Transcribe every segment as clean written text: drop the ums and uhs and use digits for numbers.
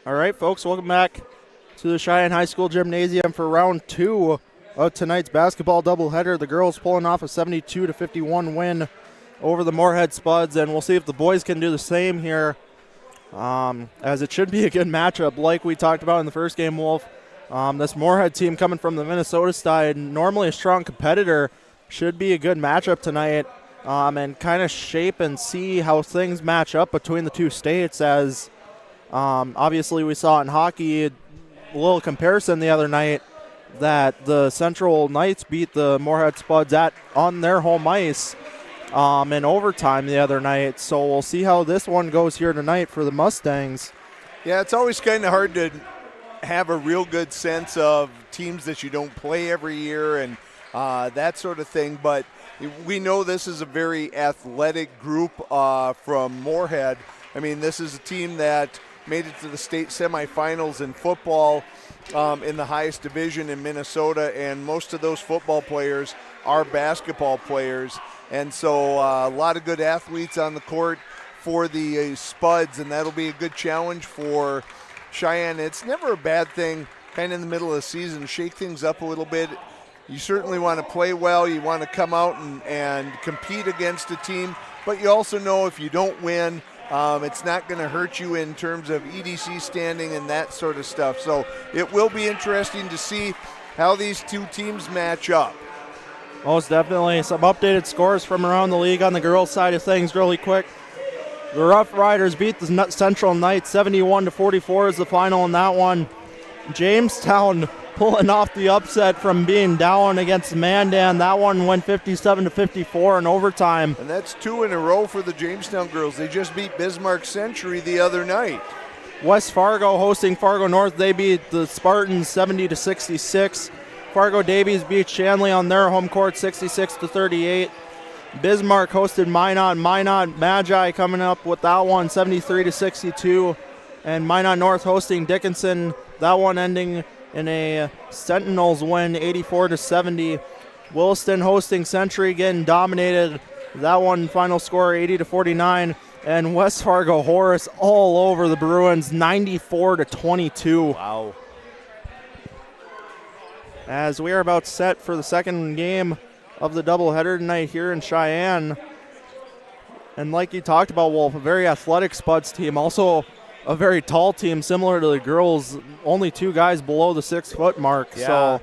All right, folks, welcome back to the Cheyenne High School Gymnasium for round 2 of tonight's basketball doubleheader. The girls pulling off a 72-51 win over the Moorhead Spuds, and we'll see if the boys can do the same here, as it should be a good matchup like we talked about in the first game, Wolf. This Moorhead team coming from the Minnesota side, normally a strong competitor, should be a good matchup tonight, and kind of shape and see how things match up between the two states, as obviously we saw in hockey a little comparison the other night that the Central Knights beat the Moorhead Spuds on their home ice in overtime the other night. So we'll see how this one goes here tonight for the Mustangs. Yeah, it's always kind of hard to have a real good sense of teams that you don't play every year and that sort of thing, but we know this is a very athletic group from Moorhead. I mean, this is a team that made it to the state semifinals in football in the highest division in Minnesota, and most of those football players are basketball players. And so a lot of good athletes on the court for the Spuds, and that'll be a good challenge for Cheyenne. It's never a bad thing kind of in the middle of the season to shake things up a little bit. You certainly want to play well. You want to come out and compete against a team, but you also know if you don't win, it's not going to hurt you in terms of EDC standing and that sort of stuff. So it will be interesting to see how these two teams match up. Most definitely. Some updated scores from around the league on the girls' side of things really quick. The Rough Riders beat the Central Knights 71-44 is the final in that one. Jamestown pulling off the upset from being down against Mandan. That one went 57-54 in overtime. And that's 2 in a row for the Jamestown girls. They just beat Bismarck Century the other night. West Fargo hosting Fargo North. They beat the Spartans 70-66. Fargo Davies beat Shanley on their home court 66-38. Bismarck hosted Minot. Minot Magi coming up with that one 73-62. And Minot North hosting Dickinson. That one ending in a Sentinels win 84-70. Williston hosting Century, getting dominated. That one final score 80-49. And West Fargo Horace all over the Bruins 94-22. Wow. As we are about set for the second game of the doubleheader tonight here in Cheyenne. And like you talked about, Wolf, a very athletic Spuds team. Also a very tall team, similar to the girls. Only 2 guys below the 6-foot mark. Yeah. So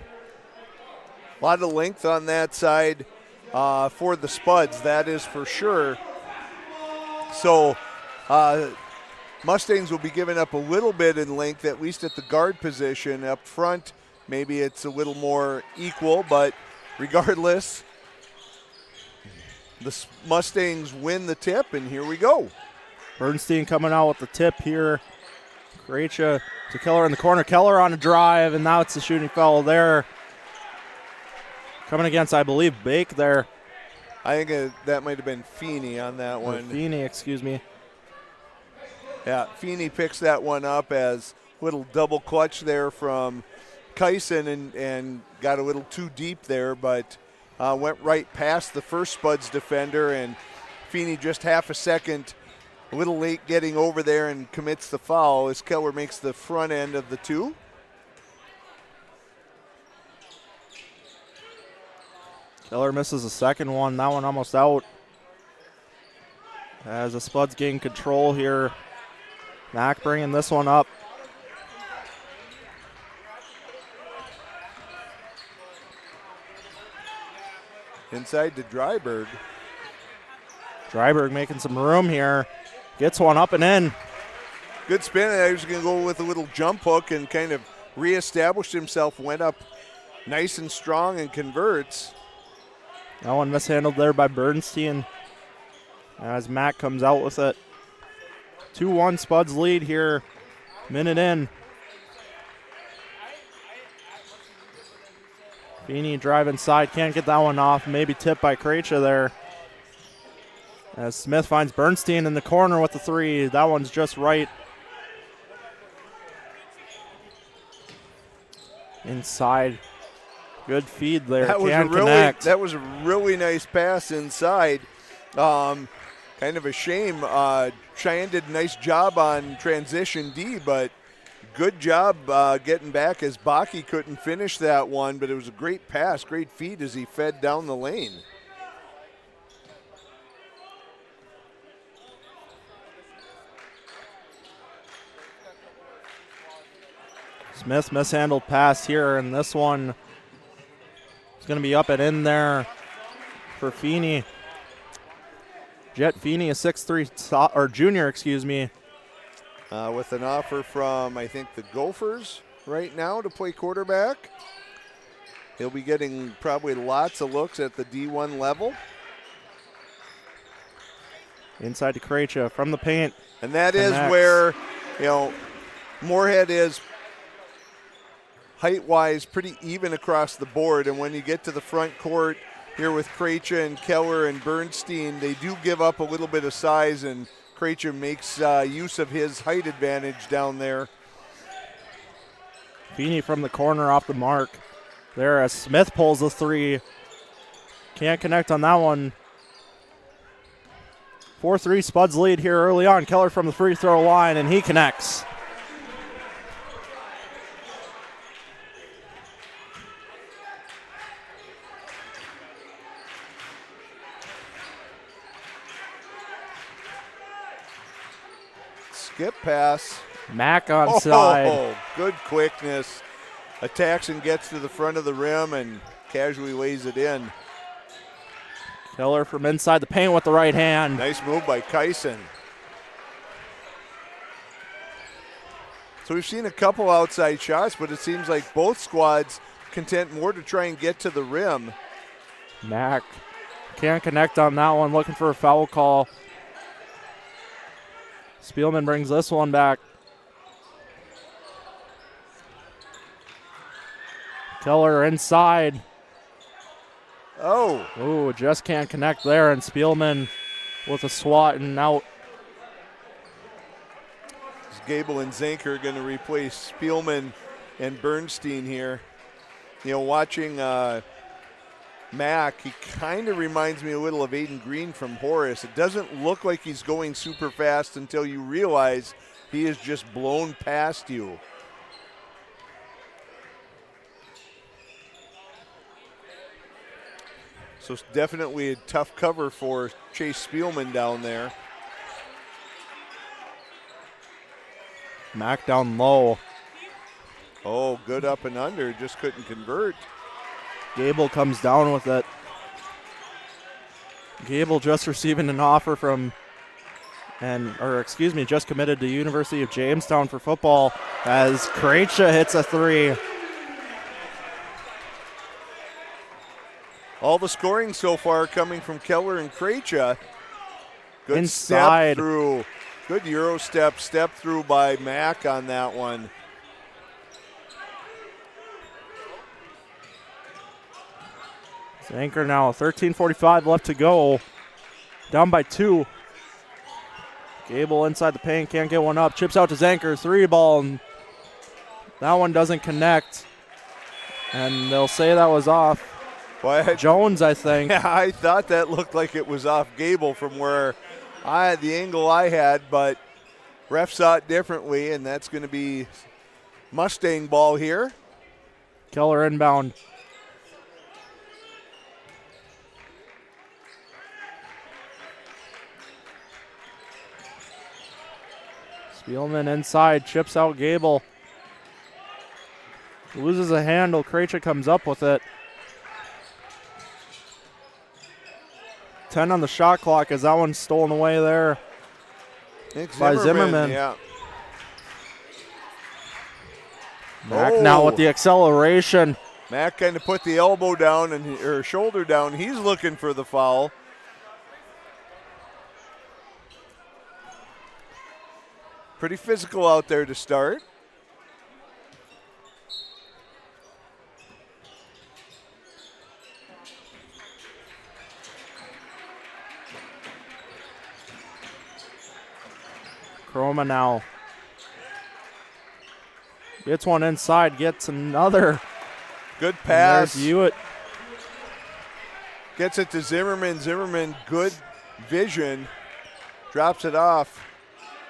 a lot of length on that side for the Spuds, that is for sure. So Mustangs will be giving up a little bit in length, at least at the guard position. Up front, maybe it's a little more equal, but regardless, the Mustangs win the tip, and here we go. Bernstein coming out with the tip here. Kracha to Keller in the corner. Keller on a drive, and now it's the shooting foul there. Coming against, I believe, Bake there. I think that might have been Feeney on that one. Feeney, excuse me. Yeah, Feeney picks that one up as little double clutch there from Kyson and got a little too deep there, but went right past the first Spuds defender, and Feeney just half a second a little late getting over there and commits the foul as Keller makes the front end of the 2. Keller misses the second one. That one almost out. As the Spuds gain control here. Mack bringing this one up. Inside to Dryberg. Dryberg making some room here. Gets one up and in. Good spin. I was going to go with a little jump hook and kind of reestablished himself. Went up nice and strong and converts. That one mishandled there by Bernstein as Mack comes out with it. 2-1 Spuds lead here. Minute in. Feeney drive inside. Can't get that one off. Maybe tipped by Kracha there. As Smith finds Bernstein in the corner with the 3. That one's just right. Inside. Good feed there. That was a really nice pass inside. Kind of a shame. Cheyenne did a nice job on transition D, but Good job getting back as Baki couldn't finish that one, but it was a great pass, great feed as he fed down the lane. Smith mishandled pass here, and this one is going to be up and in there for Feeney. Jet Feeney, a 6'3", or junior, excuse me. With an offer from, I think, the Gophers right now to play quarterback. He'll be getting probably lots of looks at the D1 level. Inside to Krejci from the paint. And that is where, Moorhead is height-wise pretty even across the board. And when you get to the front court here with Krejci and Keller and Bernstein, they do give up a little bit of size, and Krejci makes use of his height advantage down there. Feeney from the corner off the mark there as Smith pulls the three. Can't connect on that one. 4-3 Spuds lead here early on. Keller from the free throw line, and he connects. Skip pass. Mack onside. Oh, good quickness. Attacks and gets to the front of the rim and casually lays it in. Keller from inside the paint with the right hand. Nice move by Kyson. So we've seen a couple outside shots, but it seems like both squads content more to try and get to the rim. Mack can't connect on that one, looking for a foul call. Spielman brings this one back. Keller inside. Oh, just can't connect there, and Spielman with a swat and out. Gable and Zanker are going to replace Spielman and Bernstein here. Watching Mack, he kind of reminds me a little of Aiden Green from Horace. It doesn't look like he's going super fast until you realize he is just blown past you. So it's definitely a tough cover for Chase Spielman down there. Mack down low. Oh, good up and under, just couldn't convert. Gable comes down with it. Gable just receiving an offer from, just committed to University of Jamestown for football as Krejci hits a three. All the scoring so far coming from Keller and Krejci. Good inside. Step through. Good Euro step through by Mack on that one. Zanker now, 13:45 left to go. Down by 2. Gable inside the paint, can't get one up. Chips out to Zanker, 3 ball, and that one doesn't connect. And they'll say that was off. Jones, I think. Yeah, I thought that looked like it was off Gable from where I had the angle I had, but ref saw it differently, and that's going to be Mustang ball here. Keller inbound. Spielman inside, chips out Gable. Loses a handle, Krejci comes up with it. 10 on the shot clock as that one's stolen away there by Zimmerman. Yeah. Mack now with the acceleration. Mack kind of put the elbow down or shoulder down. He's looking for the foul. Pretty physical out there to start. Croma now gets one inside, gets another. Good pass. There's Hewitt. Gets it to Zimmerman. Zimmerman, good vision. Drops it off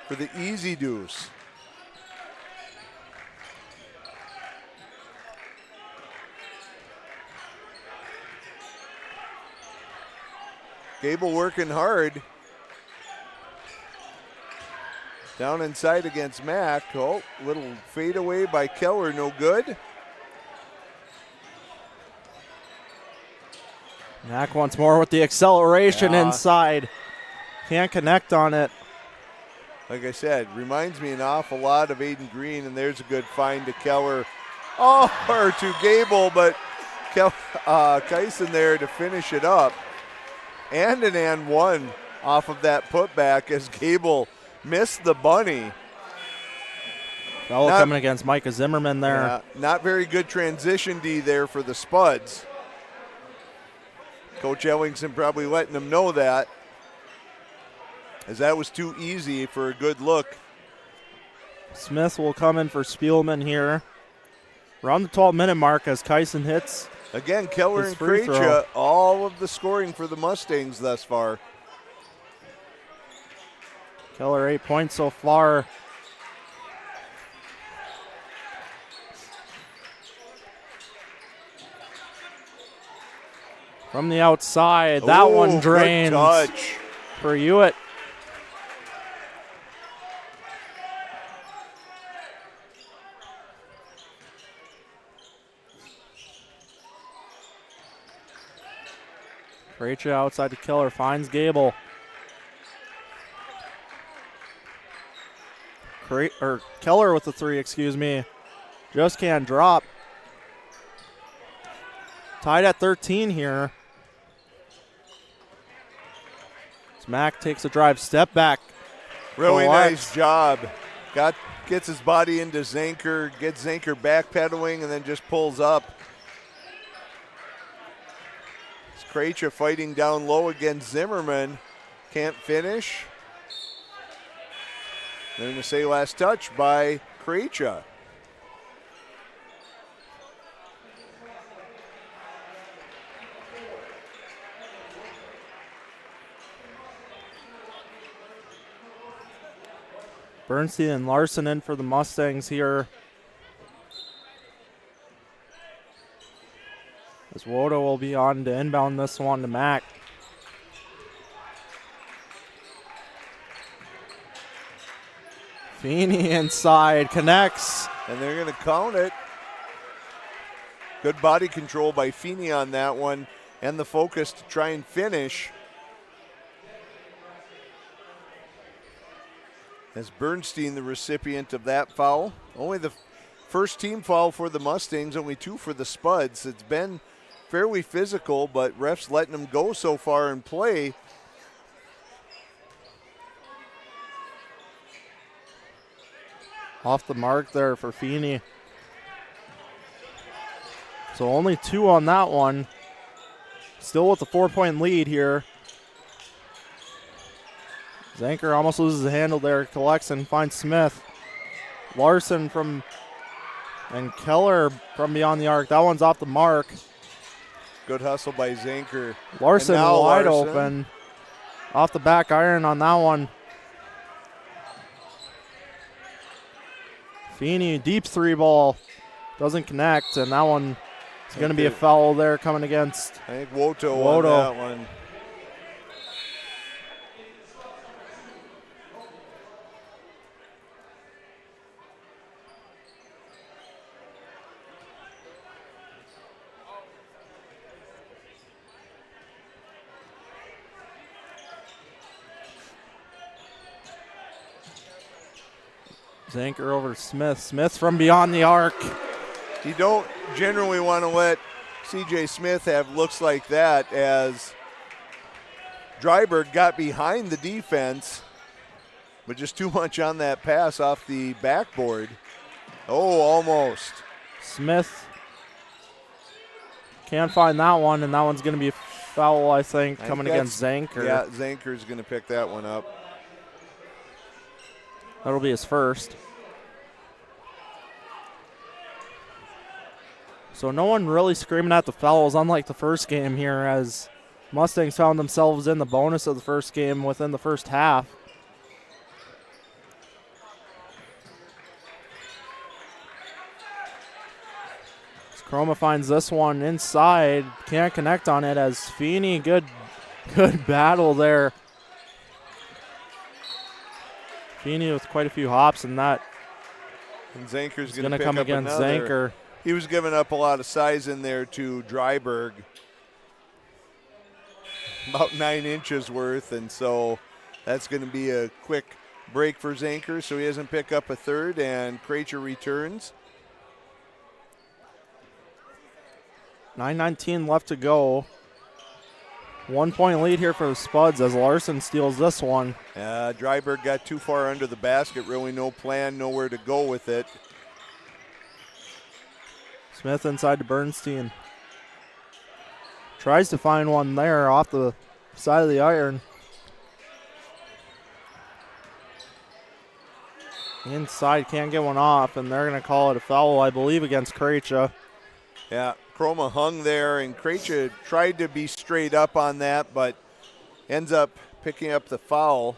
for the easy deuce. Gable working hard. Down inside against Mack. Oh, little fade away by Keller, no good. Mack once more with the acceleration inside. Can't connect on it. Like I said, reminds me an awful lot of Aiden Green, and there's a good find to Keller. Oh, or to Gable, but Kyson there to finish it up. And an and one off of that putback as Gable missed the bunny. Foul coming against Micah Zimmerman there. Yeah, not very good transition D there for the Spuds. Coach Ellingson probably letting them know that, as that was too easy for a good look. Smith will come in for Spielman here. Around the 12-minute mark as Kyson hits. Again, Keller and Krejcia, all of the scoring for the Mustangs thus far. Keller 8 points so far. From the outside, that one drains good touch for Hewitt. Krejcia outside to Keller, finds Gable. Keller with the three, excuse me. Just can't drop. Tied at 13 here. Mack takes a drive, step back. Really nice job. Gets his body into Zanker, gets Zanker backpedaling, and then just pulls up. It's Krejcia fighting down low against Zimmerman. Can't finish. They're going to say last touch by Krejcia. Bernstein and Larson in for the Mustangs here. As Wodo will be on to inbound this one to Mack. Feeney inside, connects. And they're going to count it. Good body control by Feeney on that one, and the focus to try and finish. As Bernstein the recipient of that foul. Only the first team foul for the Mustangs, only two for the Spuds. It's been fairly physical, but refs letting them go so far in play. Off the mark there for Feeney. So only two on that one. Still with a 4-point lead here. Zanker almost loses the handle there, collects and finds Smith. Larson and Keller from beyond the arc. That one's off the mark. Good hustle by Zanker. Larson wide open. Off the back iron on that one. Feeney, deep three ball. Doesn't connect, and that one is going to be a foul there coming against. I think Woto on that one. Zanker over Smith. Smith from beyond the arc. You don't generally want to let C.J. Smith have looks like that, as Dryberg got behind the defense, but just too much on that pass off the backboard. Oh, almost. Smith can't find that one, and that one's going to be a foul, I think, coming against Zanker. Yeah, Zanker's going to pick that one up. That'll be his first. So no one really screaming at the fouls, unlike the first game here, as Mustangs found themselves in the bonus of the first game within the first half. Chroma finds this one inside. Can't connect on it as Feeney, good Good battle there. Feeney with quite a few hops, and that And Zanker's is going to come pick up against another. Zanker. He was giving up a lot of size in there to Dryberg. About 9 inches worth, and so that's going to be a quick break for Zanker, so he doesn't pick up a third, and Kracher returns. 9:19 left to go. 1 point lead here for the Spuds as Larson steals this one. Dryberg got too far under the basket, really no plan, nowhere to go with it. Smith inside to Bernstein. Tries to find one there off the side of the iron. Inside, can't get one off, and they're going to call it a foul, I believe, against Kracher. Yeah, Chroma hung there, and Kracher tried to be straight up on that, but ends up picking up the foul.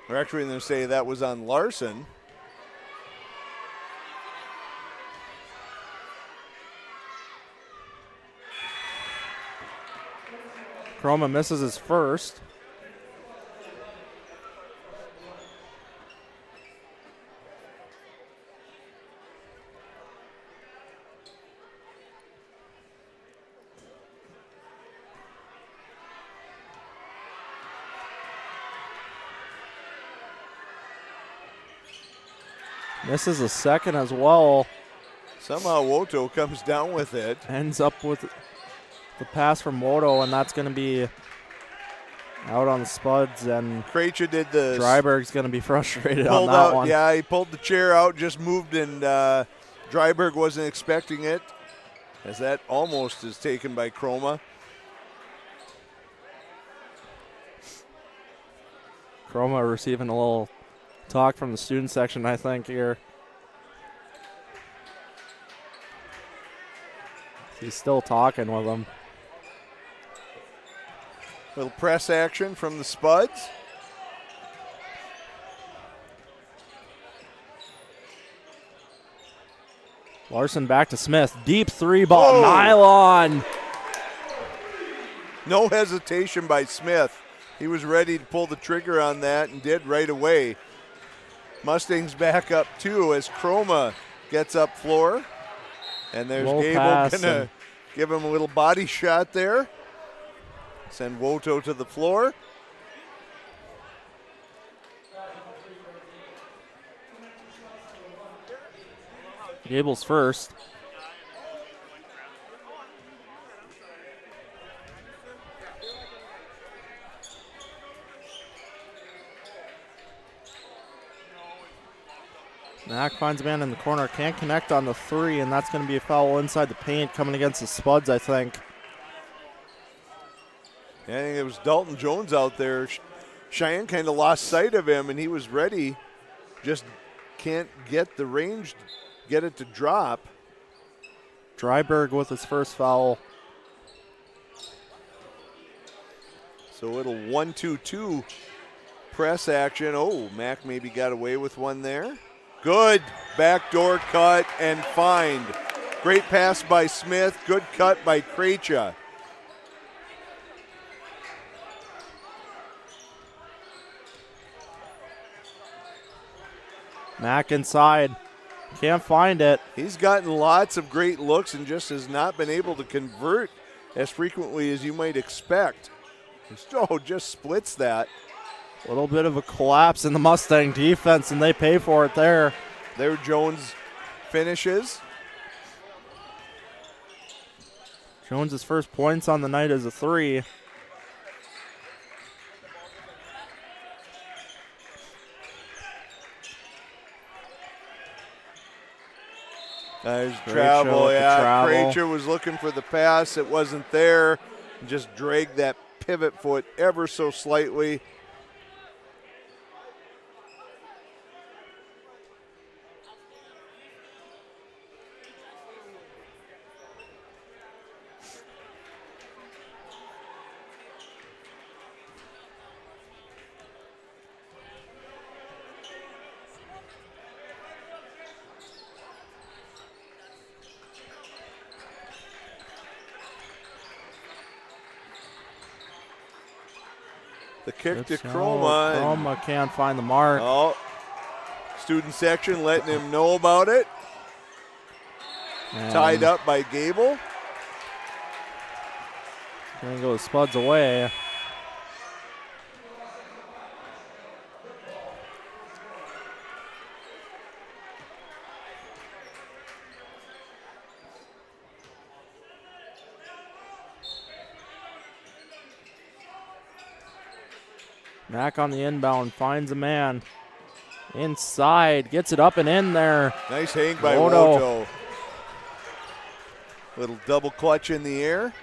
We're actually going to say that was on Larson. Chroma misses his first. Misses a second as well. Somehow Woto comes down with it. Ends up with the pass from Woto, and that's going to be out on the Spuds, and Kracher did the Dryberg's going to be frustrated on pulled that out. one. Yeah, he pulled the chair out, just moved, and Dryberg wasn't expecting it, as that almost is taken by Chroma. Chroma receiving a little talk from the student section, I think, here. He's still talking with them. Little press action from the Spuds. Larson back to Smith. Deep three ball. Whoa. Nylon. No hesitation by Smith. He was ready to pull the trigger on that and did right away. Mustangs back up two as Chroma gets up floor. And there's Low Gable pass going to give him a little body shot there. Send Woto to the floor. Gable's first. Mack finds a man in the corner, can't connect on the three, and that's going to be a foul inside the paint coming against the Spuds, I think. Yeah, I think it was Dalton Jones out there. Cheyenne kind of lost sight of him, and he was ready. Just can't get the range, get it to drop. Dryberg with his first foul. So little 1-2-2 press action. Oh, Mack maybe got away with one there. Good backdoor cut and find. Great pass by Smith. Good cut by Kracher. Mack inside. Can't find it. He's gotten lots of great looks and just has not been able to convert as frequently as you might expect. Oh, just splits that. A little bit of a collapse in the Mustang defense, and they pay for it there. There Jones finishes. Jones' first points on the night is a three. There's Kracher travel, with the yeah. travel. Kracher was looking for the pass. It wasn't there. Just dragged that pivot foot ever so slightly. The kick to It's Chroma. Chroma can't find the mark. Oh, student section letting him know about it. And Tied up by Gable. Gonna go Spuds away. Mack on the inbound, finds a man. Inside, gets it up and in there. Nice hang by Woto. Woto. Little double clutch in the air.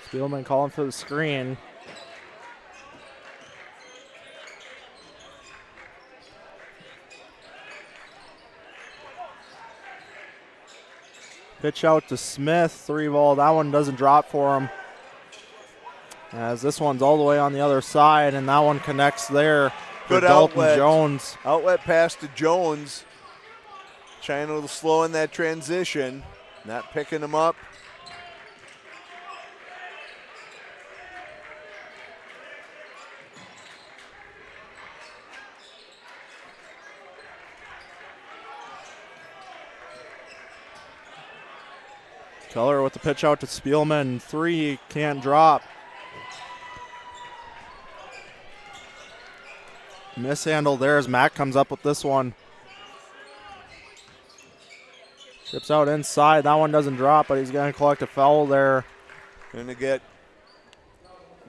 Spielman calling for the screen. Pitch out to Smith, 3-ball. That one doesn't drop for him. As this one's all the way on the other side, and that one connects there. Good Dalton outlet. Jones. Outlet pass to Jones. Trying a little slow in that transition. Not picking him up. Keller with the pitch out to Spielman. 3, can't drop. Mishandle there as Mack comes up with this one. Chips out inside. That one doesn't drop, but he's going to collect a foul there. Going to get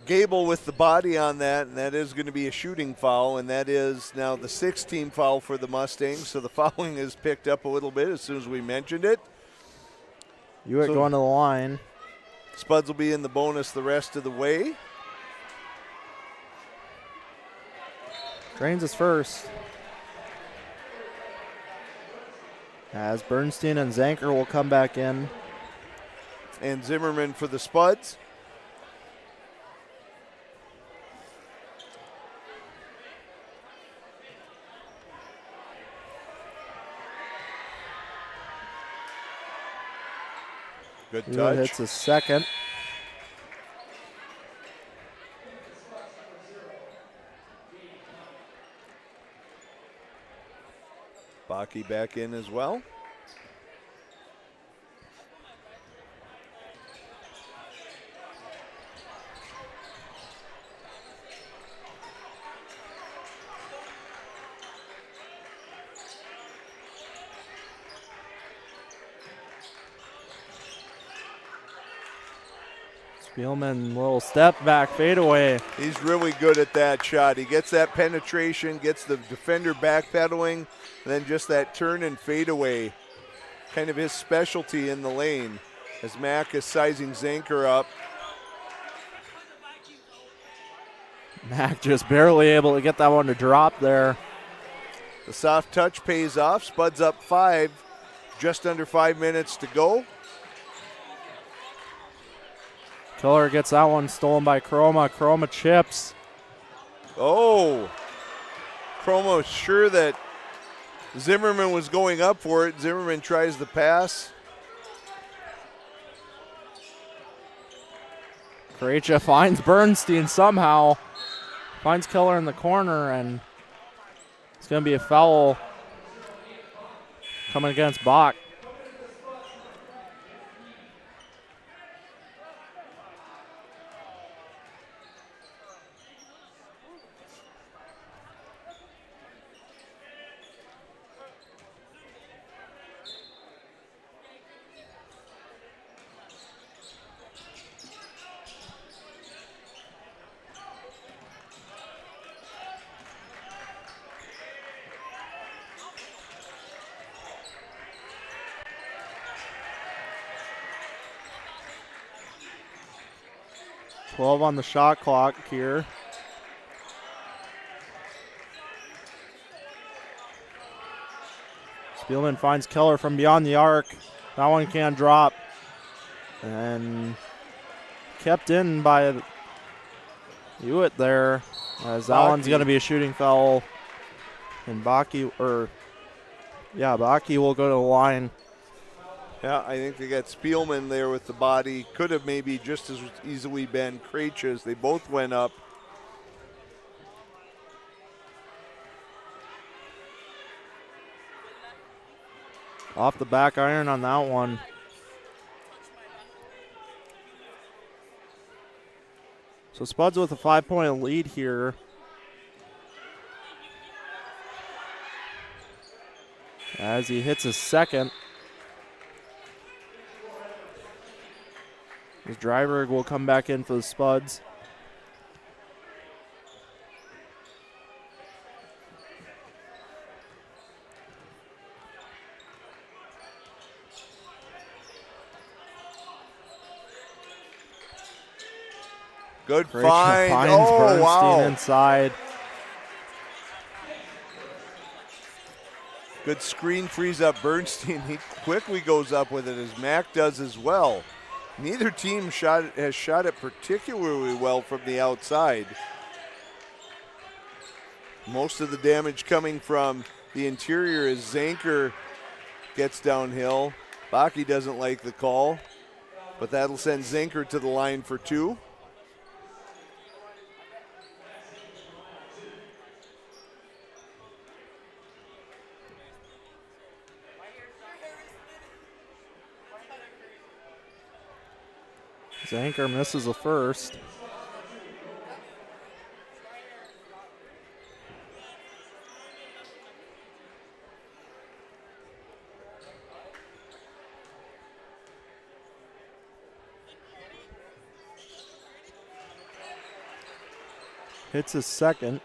Gable with the body on that, and that is going to be a shooting foul, and that is now the 6th team foul for the Mustangs. So the fouling is picked up a little bit as soon as we mentioned it. Hewitt going to the line. Spuds will be in the bonus the rest of the way. Drains his first. As Bernstein and Zanker will come back in. And Zimmerman for the Spuds. Good touch. Hewitt hits a second. Baki back in as well. Spielman, little step back, fadeaway. He's really good at that shot. He gets that penetration, gets the defender backpedaling, and then just that turn and fadeaway. Kind of his specialty in the lane as Mack is sizing Zanker up. Mack just barely able to get that one to drop there. The soft touch pays off. Spuds up 5, just under 5 minutes to go. Keller gets that one stolen by Chroma. Chroma chips. Oh, Chroma was sure that Zimmerman was going up for it. Zimmerman tries the pass. Krejci finds Bernstein somehow. Finds Keller in the corner, and it's going to be a foul coming against Bach. On the shot clock here. Spielman finds Keller from beyond the arc. That one can't drop. And kept in by Hewitt there. As that one's going to be a shooting foul. And Baki will go to the line. Yeah, I think they got Spielman there with the body. Could have maybe just as easily been Krejci. They both went up. Off the back iron on that one. So Spuds with a 5-point lead here. As he hits his second. His driver will come back in for the Spuds. Good Krejci find. finds Oh, Bernstein wow. inside. Good screen frees up Bernstein. He quickly goes up with it as Mack does as well. Neither team has shot it particularly well from the outside. Most of the damage coming from the interior as Zanker gets downhill. Baki doesn't like the call, but that'll send Zanker to the line for two. Zanker misses the first. Hits his second.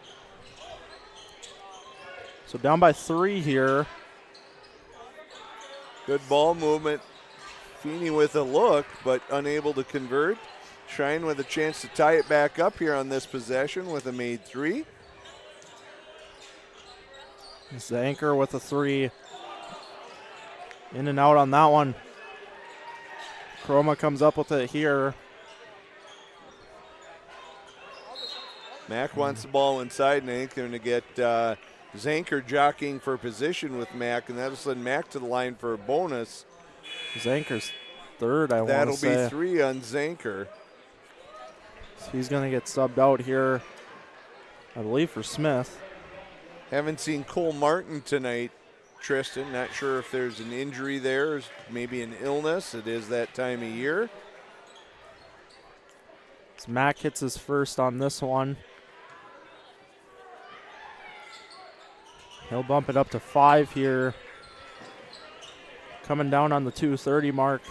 So down by 3 here. Good ball movement. Feeney with a look, but unable to convert. Shine with a chance to tie it back up here on this possession with a made three. Zanker with a 3. In and out on that one. Chroma comes up with it here. Mack wants the ball inside, and I think they're going to get Zanker jockeying for position with Mack, and that'll send Mack to the line for a bonus. Zanker's third, I want to That'll say. be 3 on Zanker. So he's going to get subbed out here, I believe, for Smith. Haven't seen Cole Martin tonight, Tristan. Not sure if there's an injury there, maybe an illness. It is that time of year. As Mack hits his first on this one. He'll bump it up to 5 here. Coming down on the 2:30 mark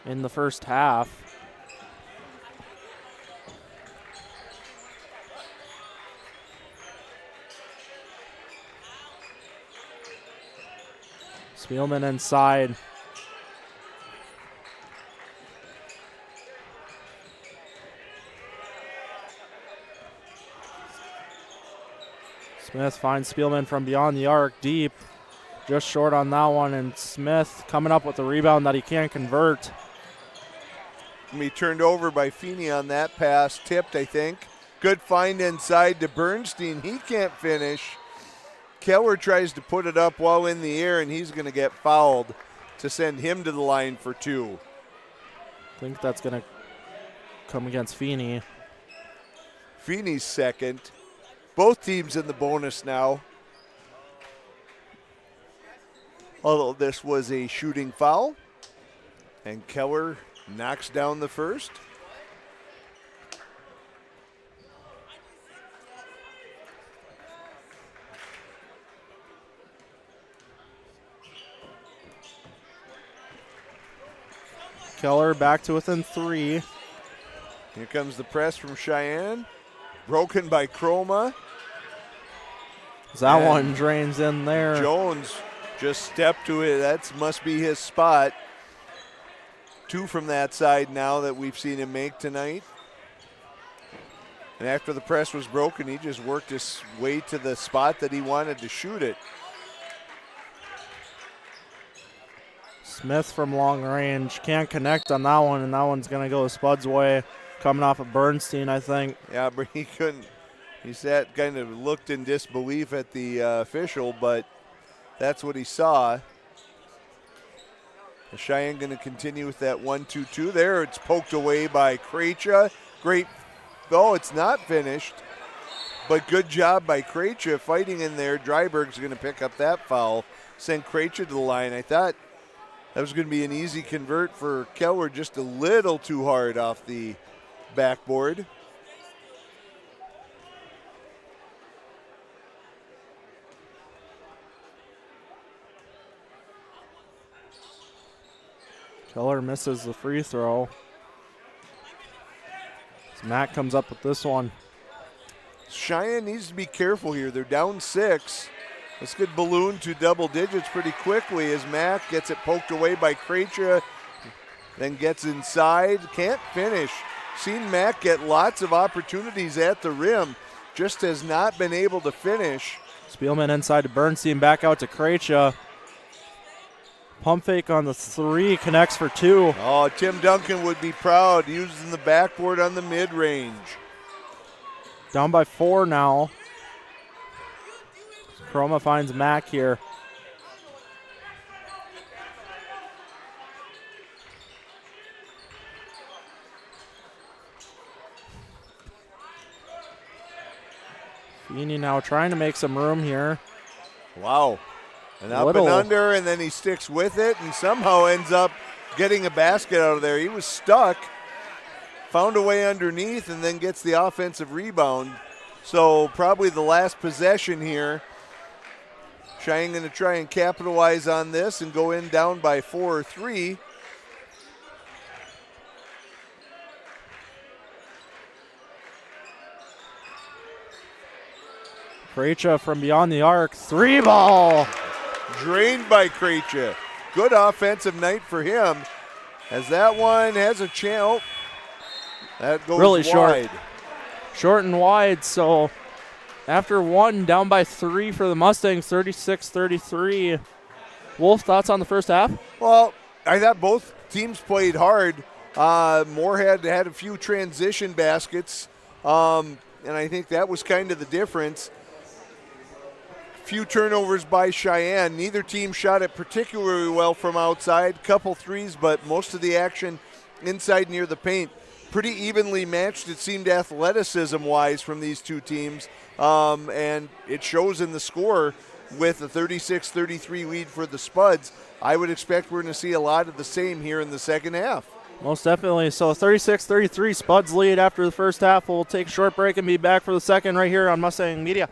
in the first half. Spielman inside. Smith finds Spielman from beyond the arc, deep. Just short on that one, and Smith coming up with a rebound that he can't convert. Be turned over by Feeney on that pass, tipped, I think. Good find inside to Bernstein. He can't finish. Keller tries to put it up while in the air, and he's going to get fouled to send him to the line for 2. I think that's going to come against Feeney. Feeney's second. Both teams in the bonus now. Although this was a shooting foul, and Keller knocks down the first. Keller back to within 3. Here comes the press from Cheyenne. Broken by Chroma. That And one drains in there. Jones just stepped to it. That must be his spot. 2 from that side now that we've seen him make tonight. And after the press was broken, he just worked his way to the spot that he wanted to shoot it. Smith from long range can't connect on that one, and that one's going to go Spud's way. Coming off of Bernstein, I think. Yeah, but he couldn't. He sat, kind of looked in disbelief at the official, but that's what he saw. Cheyenne going to continue with that 1-2-2 there. It's poked away by Krejcia. Great. Oh, it's not finished. But good job by Krejcia fighting in there. Dryberg's going to pick up that foul. Send Krejcia to the line. I thought that was going to be an easy convert for Keller, just a little too hard off the backboard. Keller misses the free throw. So Matt comes up with this one. Cheyenne needs to be careful here. They're down 6. This could balloon to double digits pretty quickly as Mack gets it poked away by Krejcia, then gets inside, can't finish. Seen Mack get lots of opportunities at the rim, just has not been able to finish. Spielman inside to Bernstein, back out to Krejcia. Pump fake on the 3, connects for 2. Oh, Tim Duncan would be proud, using the backboard on the mid-range. Down by 4 now. Chroma finds Mack here. Feeney now trying to make some room here. Wow. And up and under, and then he sticks with it and somehow ends up getting a basket out of there. He was stuck, found a way underneath, and then gets the offensive rebound. So probably the last possession here. Cheyenne going to try and capitalize on this and go in down by 4 or 3. Krejcia from beyond the arc, 3 ball. Drained by Krejcia. Good offensive night for him. As that one has a chance. That goes really wide. Short and wide, so after 1, down by 3 for the Mustangs, 36-33. Wolf, thoughts on the first half? Well, I thought both teams played hard. Moorhead had a few transition baskets, and I think that was kind of the difference. Few turnovers by Cheyenne. Neither team shot it particularly well from outside. Couple threes, but most of the action inside near the paint. Pretty evenly matched, it seemed, athleticism-wise from these two teams. And it shows in the score with a 36-33 lead for the Spuds. I would expect we're going to see a lot of the same here in the second half. Most definitely. So 36-33, Spuds lead after the first half. We'll take a short break and be back for the second right here on Mustang Media.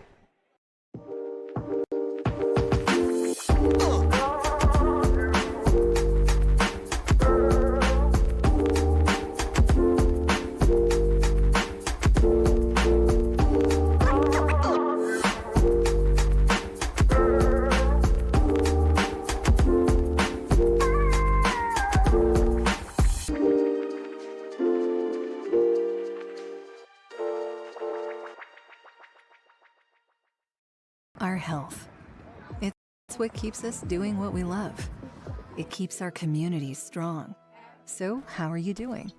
Our health. It's what keeps us doing what we love. It keeps our communities strong. So, how are you doing?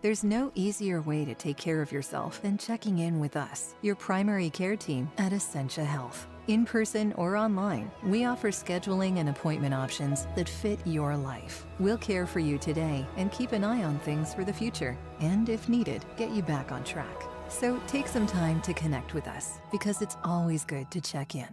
There's no easier way to take care of yourself than checking in with us, your primary care team at Essentia Health. In person or online, we offer scheduling and appointment options that fit your life. We'll care for you today and keep an eye on things for the future, and if needed, get you back on track. So take some time to connect with us, because it's always good to check in.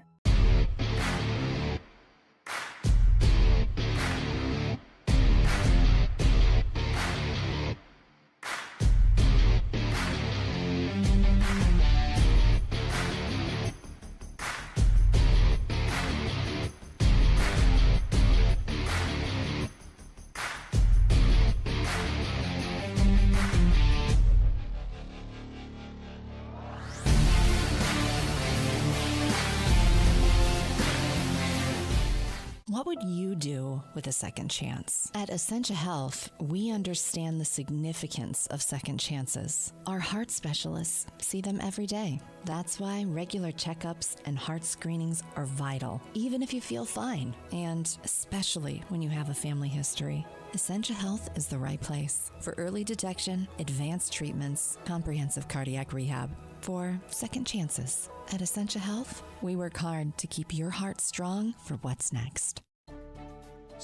What would you do with a second chance? At Essentia Health, we understand the significance of second chances. Our heart specialists see them every day. That's why regular checkups and heart screenings are vital, even if you feel fine, and especially when you have a family history. Essentia Health is the right place for early detection, advanced treatments, comprehensive cardiac rehab, for second chances. At Essentia Health, we work hard to keep your heart strong for what's next.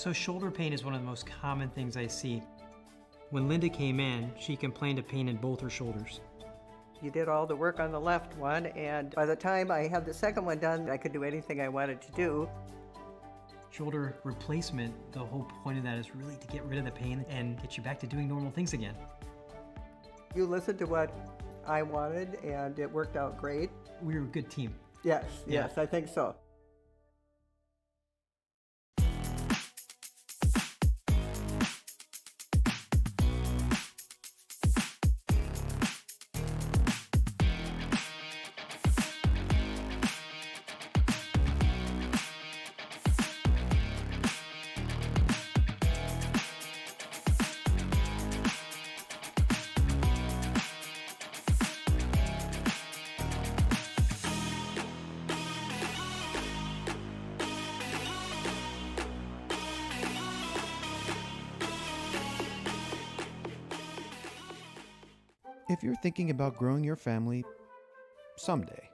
So shoulder pain is one of the most common things I see. When Linda came in, she complained of pain in both her shoulders. You did all the work on the left one, and by the time I had the second one done, I could do anything I wanted to do. Shoulder replacement, the whole point of that is really to get rid of the pain and get you back to doing normal things again. You listened to what I wanted, and it worked out great. We were a good team. Yes, Yeah. yes, I think so. If you're thinking about growing your family someday,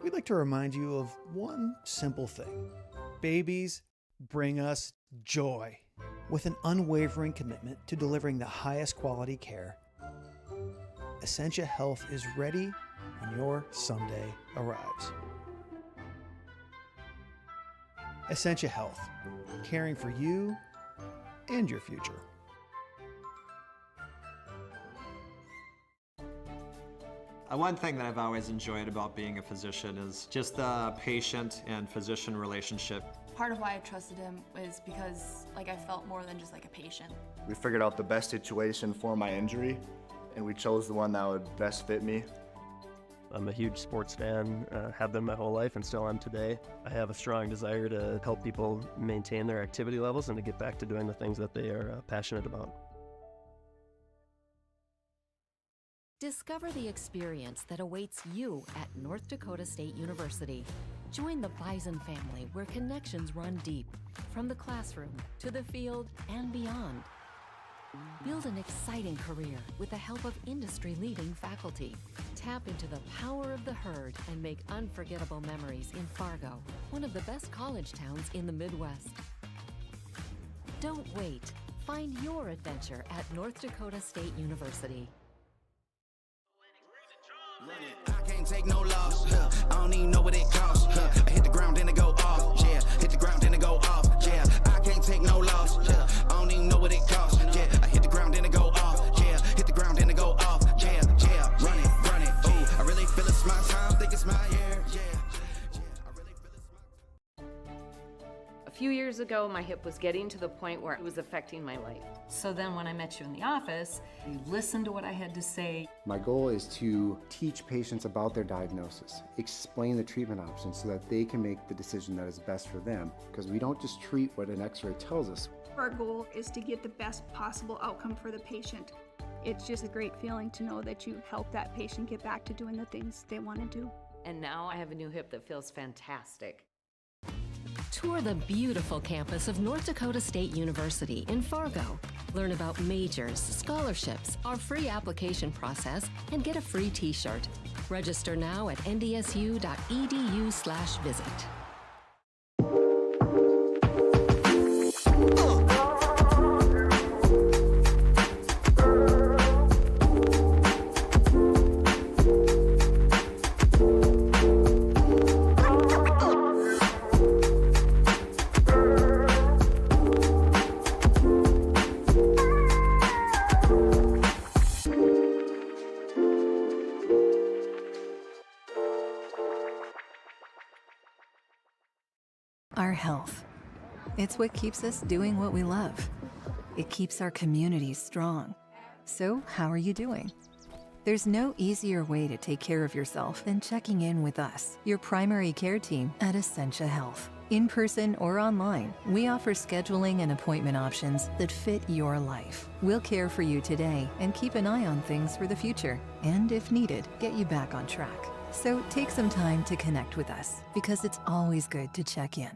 we'd like to remind you of one simple thing. Babies bring us joy. With an unwavering commitment to delivering the highest quality care, Essentia Health is ready when your someday arrives. Essentia Health, caring for you and your future. One thing that I've always enjoyed about being a physician is just the patient and physician relationship. Part of why I trusted him was because I felt more than just a patient. We figured out the best situation for my injury, and we chose the one that would best fit me. I'm a huge sports fan, have been my whole life and still am today. I have a strong desire to help people maintain their activity levels and to get back to doing the things that they are passionate about. Discover the experience that awaits you at North Dakota State University. Join the Bison family where connections run deep, from the classroom to the field and beyond. Build an exciting career with the help of industry-leading faculty. Tap into the power of the herd and make unforgettable memories in Fargo, one of the best college towns in the Midwest. Don't wait. Find your adventure at North Dakota State University. I can't take no loss, I don't even know what it costs, I hit the ground then it go off, yeah, hit the ground then it go off, yeah, I can't take no loss, I don't even know what it costs, yeah, I hit the ground then it go off, yeah, hit the ground then it go off, yeah, run it, ooh, I really feel it's my time, think it's my year, yeah, I really feel it's my time. A few years ago, my hip was getting to the point where it was affecting my life. So then when I met you in the office, you listened to what I had to say. My goal is to teach patients about their diagnosis, explain the treatment options so that they can make the decision that is best for them, because we don't just treat what an x-ray tells us. Our goal is to get the best possible outcome for the patient. It's just a great feeling to know that you help that patient get back to doing the things they want to do. And now I have a new hip that feels fantastic. Tour the beautiful campus of North Dakota State University in Fargo. Learn about majors, scholarships, our free application process, and get a free t-shirt. Register now at ndsu.edu/visit. Our health. It's what keeps us doing what we love. It keeps our communities strong. So, how are you doing? There's no easier way to take care of yourself than checking in with us, your primary care team at Essentia Health. In person or online, we offer scheduling and appointment options that fit your life. We'll care for you today and keep an eye on things for the future, and if needed, get you back on track. So take some time to connect with us, because it's always good to check in.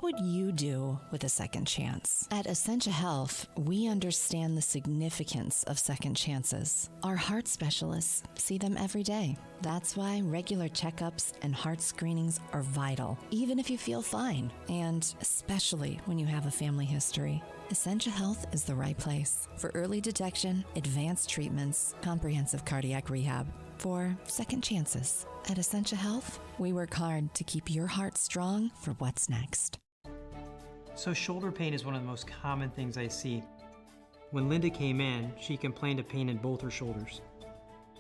would you do with a second chance? At Essentia Health, we understand the significance of second chances. Our heart specialists see them every day. That's why regular checkups and heart screenings are vital, even if you feel fine, and especially when you have a family history. Essentia Health is the right place for early detection, advanced treatments, comprehensive cardiac rehab, for second chances. At Essentia Health, we work hard to keep your heart strong for what's next. So shoulder pain is one of the most common things I see. When Linda came in, she complained of pain in both her shoulders.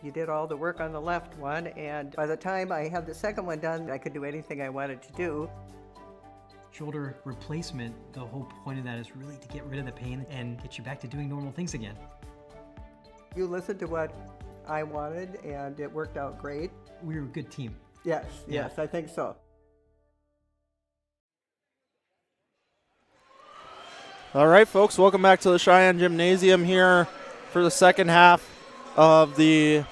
You did all the work on the left one, and by the time I had the second one done, I could do anything I wanted to do. Shoulder replacement, the whole point of that is really to get rid of the pain and get you back to doing normal things again. You listened to what I wanted, and it worked out great. We were a good team. Yes, I think so. All right, folks, welcome back to the Cheyenne Gymnasium here for the second half of the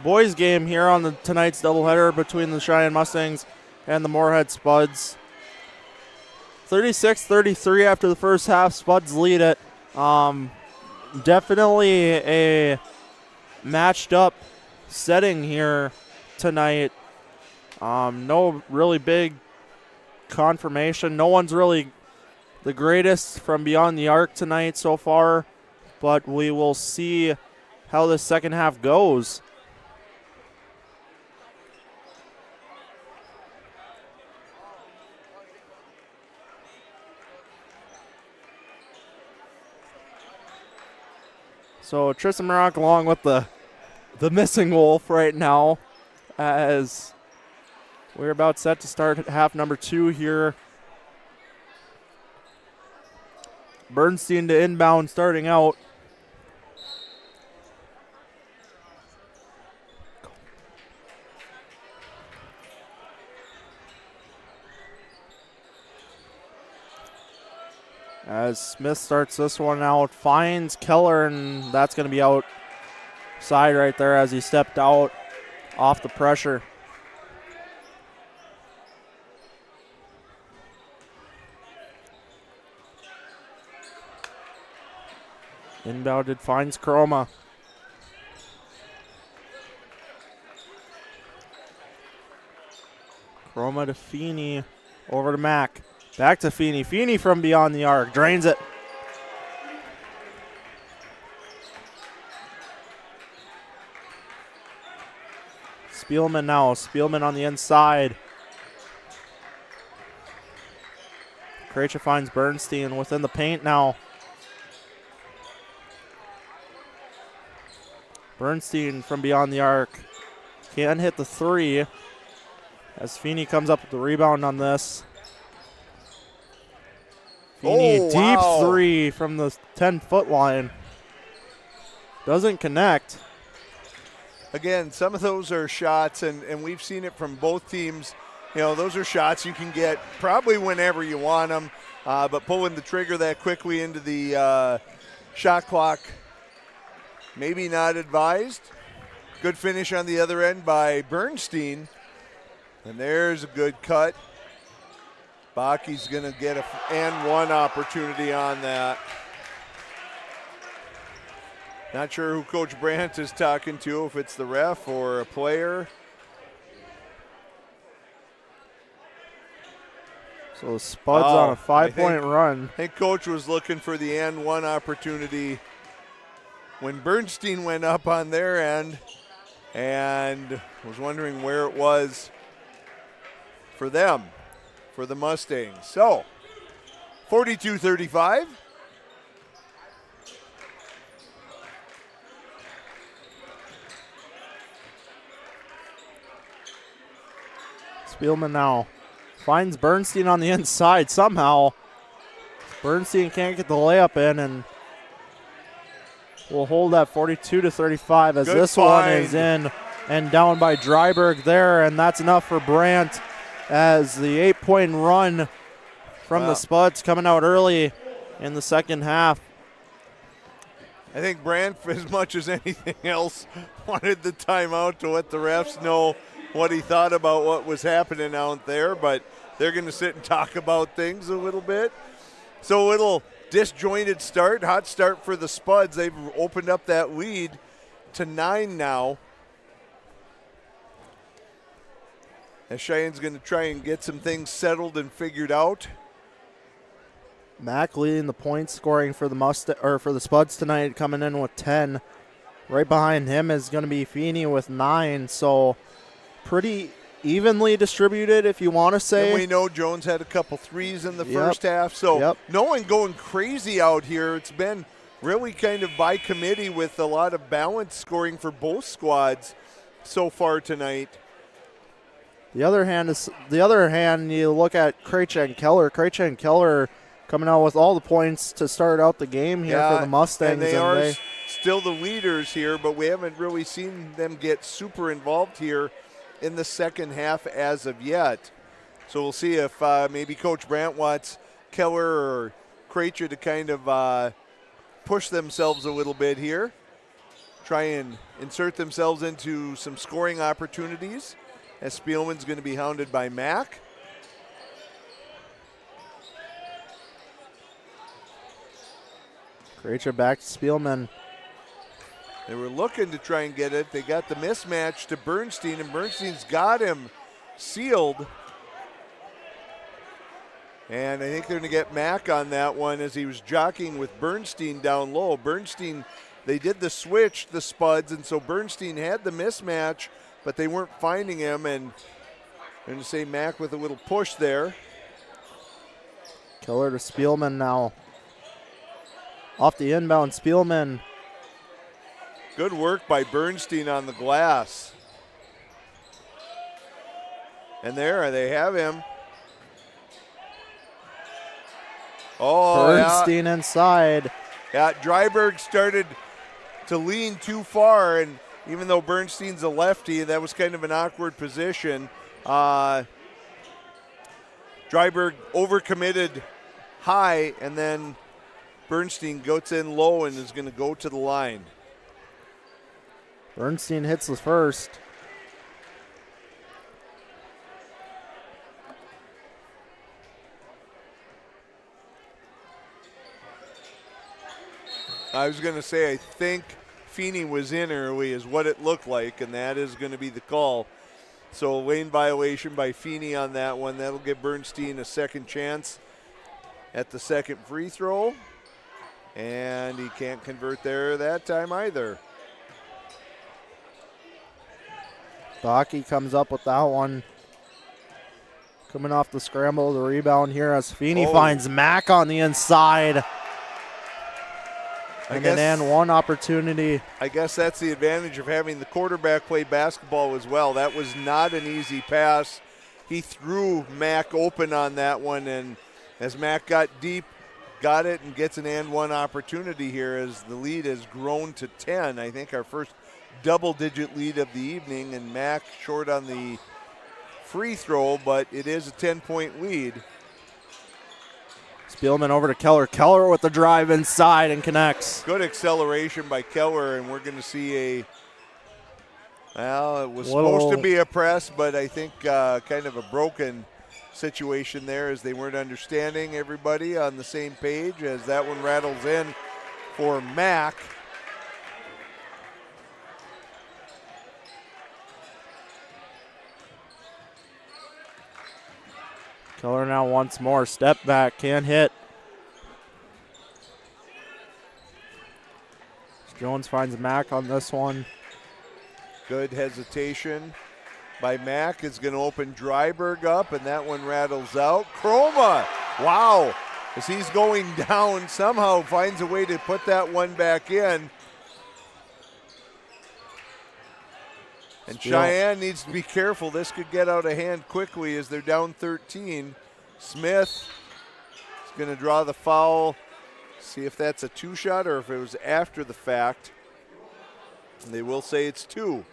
boys game here on tonight's doubleheader between the Cheyenne Mustangs and the Moorhead Spuds. 36-33 after the first half. Spuds lead it. Definitely a matched up setting here tonight. No really big confirmation. No one's really the greatest from beyond the arc tonight so far, but we will see how the second half goes. So Tristan Maroc along with the missing wolf right now, as we're about set to start half number 2 here. Bernstein to inbound starting out. As Smith starts this one out, finds Keller, and that's going to be outside right there as he stepped out off the pressure. Inbounded, finds Chroma. Chroma to Feeney, over to Mack. Back to Feeney. Feeney from beyond the arc, drains it. Spielman now. Spielman on the inside. Krejci finds Bernstein within the paint now. Bernstein from beyond the arc. Can't hit the three as Feeney comes up with the rebound on this. Feeney, deep three from the 10-foot line. Doesn't connect. Again, some of those are shots, and we've seen it from both teams. You know, those are shots you can get probably whenever you want them, but pulling the trigger that quickly into the shot clock, maybe not advised. Good finish on the other end by Bernstein. And there's a good cut. Baki's going to get an one opportunity on that. Not sure who Coach Brandt is talking to, if it's the ref or a player. So the Spuds on a 5-point run. I think Coach was looking for the and one opportunity when Bernstein went up on their end and was wondering where it was for them, for the Mustangs. So, 42-35. Spielman now finds Bernstein on the inside somehow. Bernstein can't get the layup in, and we'll hold that 42-35 as this one is in and down by Dryberg there, and that's enough for Brandt as the 8-point run from the Spuds coming out early in the second half. I think Brandt, as much as anything else, wanted the timeout to let the refs know what he thought about what was happening out there, but they're going to sit and talk about things a little bit. So a little disjointed start, hot start for the Spuds. They've opened up that lead to 9 now. As Cheyenne's going to try and get some things settled and figured out. Mac leading the point scoring for the Spuds tonight, coming in with 10. Right behind him is going to be Feeney with 9. So pretty evenly distributed, if you want to say. And we know Jones had a couple threes in the first half. So no one going crazy out here. It's been really kind of by committee with a lot of balanced scoring for both squads so far tonight. The other hand, you look at Krejci and Keller. Krejci and Keller coming out with all the points to start out the game here for the Mustangs. And they are still the leaders here, but we haven't really seen them get super involved here in the second half as of yet. So we'll see if maybe Coach Brandt wants Keller or Krejci to kind of push themselves a little bit here, try and insert themselves into some scoring opportunities, as Spielman's going to be hounded by Mack. Krejci back to Spielman. They were looking to try and get it. They got the mismatch to Bernstein, and Bernstein's got him sealed. And I think they're going to get Mack on that one as he was jockeying with Bernstein down low. Bernstein, they did the switch, the Spuds, and so Bernstein had the mismatch, but they weren't finding him, and I'm going to say Mack with a little push there. Keller to Spielman now. Off the inbound, Spielman. Good work by Bernstein on the glass. And there they have him. Oh, Bernstein inside. Yeah, Dryberg started to lean too far, and even though Bernstein's a lefty, that was kind of an awkward position. Dryberg overcommitted high, and then Bernstein goes in low and is going to go to the line. Bernstein hits the first. I was going to say, I think Feeney was in early is what it looked like, and that is going to be the call. So lane violation by Feeney on that one. That'll give Bernstein a second chance at the second free throw. And he can't convert there that time either. Baki comes up with that one. Coming off the scramble, the rebound here as Feeney finds Mack on the inside. And then one opportunity. I guess that's the advantage of having the quarterback play basketball as well. That was not an easy pass. He threw Mack open on that one, and as Mack got deep, got it and gets an and one opportunity here as the lead has grown to 10. I think our first double-digit lead of the evening, and Mack short on the free throw, but it is a 10-point lead. Spielman over to Keller. Keller with the drive inside and connects. Good acceleration by Keller, and we're going to see well, it was supposed to be a press, but I think kind of a broken situation there as they weren't understanding everybody on the same page as that one rattles in for Mack. Keller now once more. Step back, can't hit. Jones finds Mack on this one. Good hesitation by Mack is going to open Dryberg up, and that one rattles out. Chroma, wow, as he's going down, somehow finds a way to put that one back in. And Cheyenne needs to be careful. This could get out of hand quickly as they're down 13. Smith is going to draw the foul. See if that's a two-shot or if it was after the fact. And they will say it's two.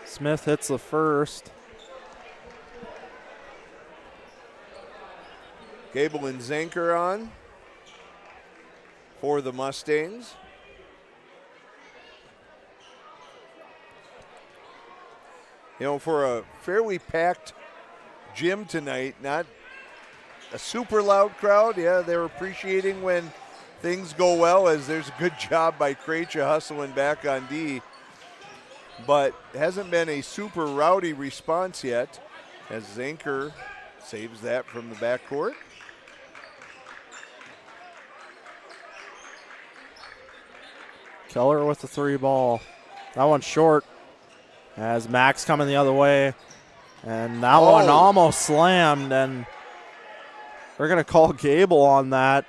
Smith hits the first. Gable and Zanker on for the Mustangs. You know, for a fairly packed gym tonight, not a super loud crowd. Yeah, they're appreciating when things go well, as there's a good job by Krejci hustling back on D. But it hasn't been a super rowdy response yet, as Zanker saves that from the backcourt. Keller with the 3 ball. That one's short as Max coming the other way. And that one almost slammed, and they're going to call Gable on that.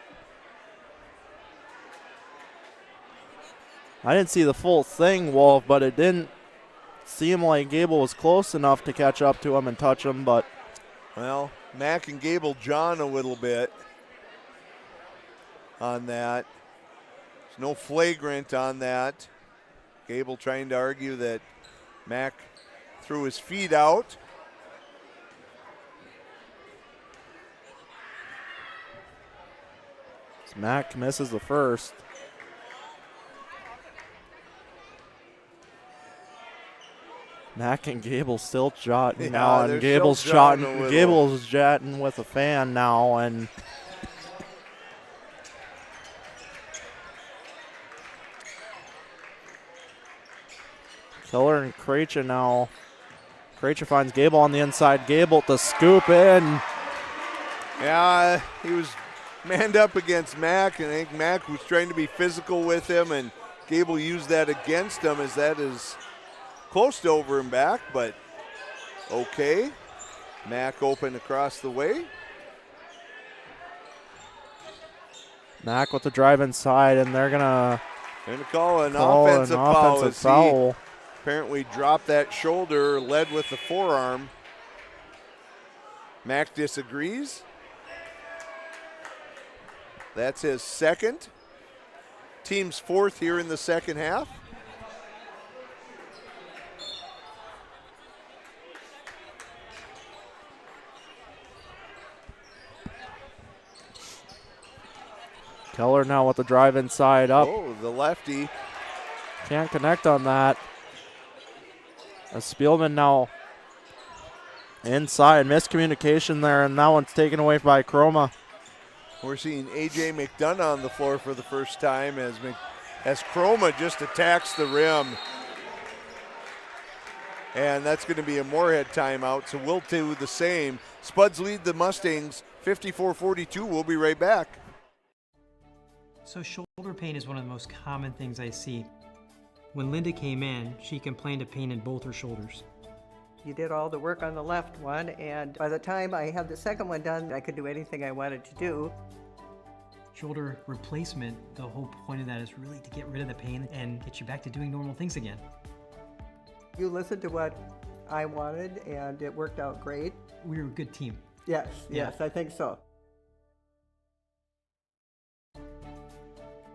I didn't see the full thing, Wolf, but it didn't seem like Gable was close enough to catch up to him and touch him. But well, Mac and Gable John a little bit on that. There's no flagrant on that. Gable trying to argue that Mac threw his feet out. Mac misses the first. Mac and Gable still jotting now, and Gable's jotting with a fan now, and Keller and Krejci now. Krejci finds Gable on the inside. Gable to scoop in. Yeah, he was manned up against Mac, and I think Mac was trying to be physical with him, and Gable used that against him, as that is close to over and back, but okay. Mac open across the way. Mac with the drive inside, and they're gonna call an offensive foul. Apparently dropped that shoulder, led with the forearm. Mac disagrees. That's his second. Team's fourth here in the second half. Keller now with the drive inside up. Oh, the lefty. Can't connect on that. A Spielman now inside. Miscommunication there, and that one's taken away by Chroma. We're seeing A.J. McDonough on the floor for the first time as Chroma just attacks the rim. And that's going to be a Moorhead timeout, so we'll do the same. Spuds lead the Mustangs 54-42. We'll be right back. So shoulder pain is one of the most common things I see. When Linda came in, she complained of pain in both her shoulders. You did all the work on the left one, and by the time I had the second one done, I could do anything I wanted to do. Shoulder replacement, the whole point of that is really to get rid of the pain and get you back to doing normal things again. You listened to what I wanted, and it worked out great. We were a good team. Yes, I think so.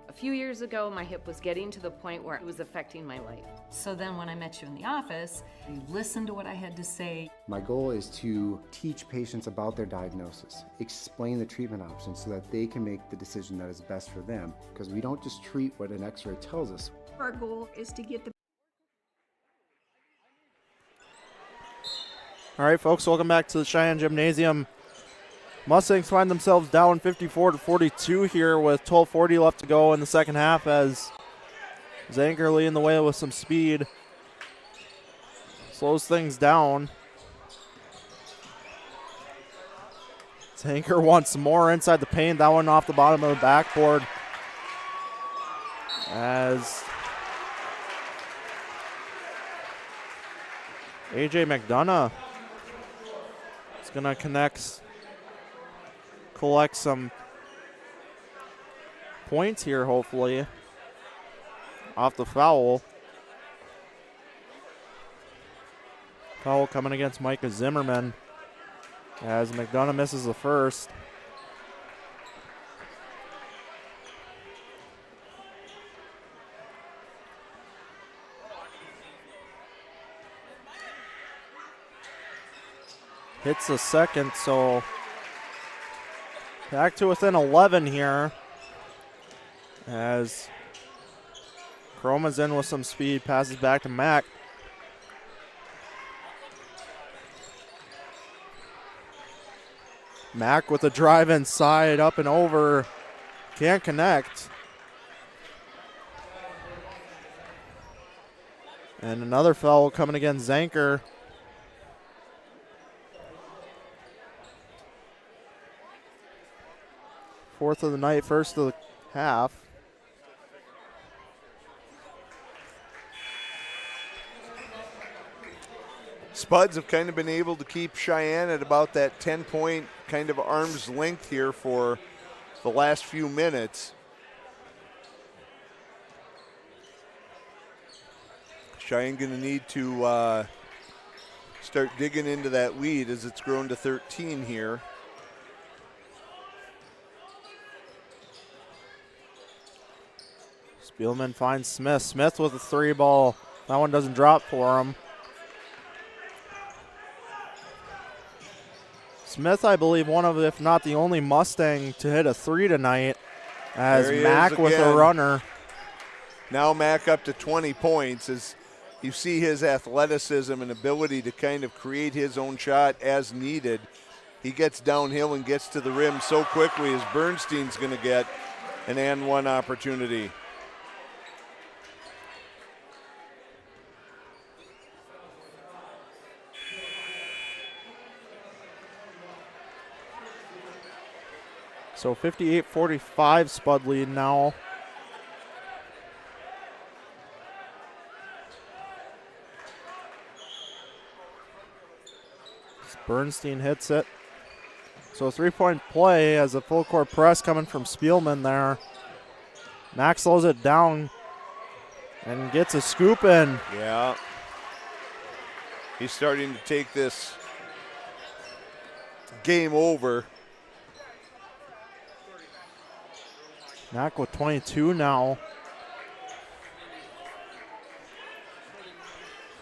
A few years ago, my hip was getting to the point where it was affecting my life. So then when I met you in the office, you listened to what I had to say. My goal is to teach patients about their diagnosis, explain the treatment options so that they can make the decision that is best for them, because we don't just treat what an x-ray tells us. Our goal is to get the All right, folks, welcome back to the Cheyenne Gymnasium. Mustangs find themselves down 54-42 here with 12:40 left to go in the second half, as Zanker leading the way with some speed. Slows things down. Zanker once more inside the paint. That one off the bottom of the backboard. As A.J. McDonough is going to collect some points here, hopefully, off the foul. Foul coming against Micah Zimmerman as McDonough misses the first. Hits the second, so back to within 11 here as Chroma's in with some speed, passes back to Mack. Mack with a drive inside, up and over, can't connect. And another foul coming against Zanker. Fourth of the night, first of the half. Spuds have kind of been able to keep Cheyenne at about that 10-point kind of arm's length here for the last few minutes. Cheyenne going to need to start digging into that lead as it's grown to 13 here. Spielman finds Smith. Smith with a 3-ball. That one doesn't drop for him. Smith, I believe, one of, if not the only Mustang to hit a 3 tonight, as Mack with a runner. Now Mack up to 20 points as you see his athleticism and ability to kind of create his own shot as needed. He gets downhill and gets to the rim so quickly as Bernstein's going to get an and one opportunity. So 58-45 Spud lead now. Bernstein hits it. So 3-point play as a full court press coming from Spielman there. Mack slows it down and gets a scoop in. Yeah. He's starting to take this game over. Mack with 22 now.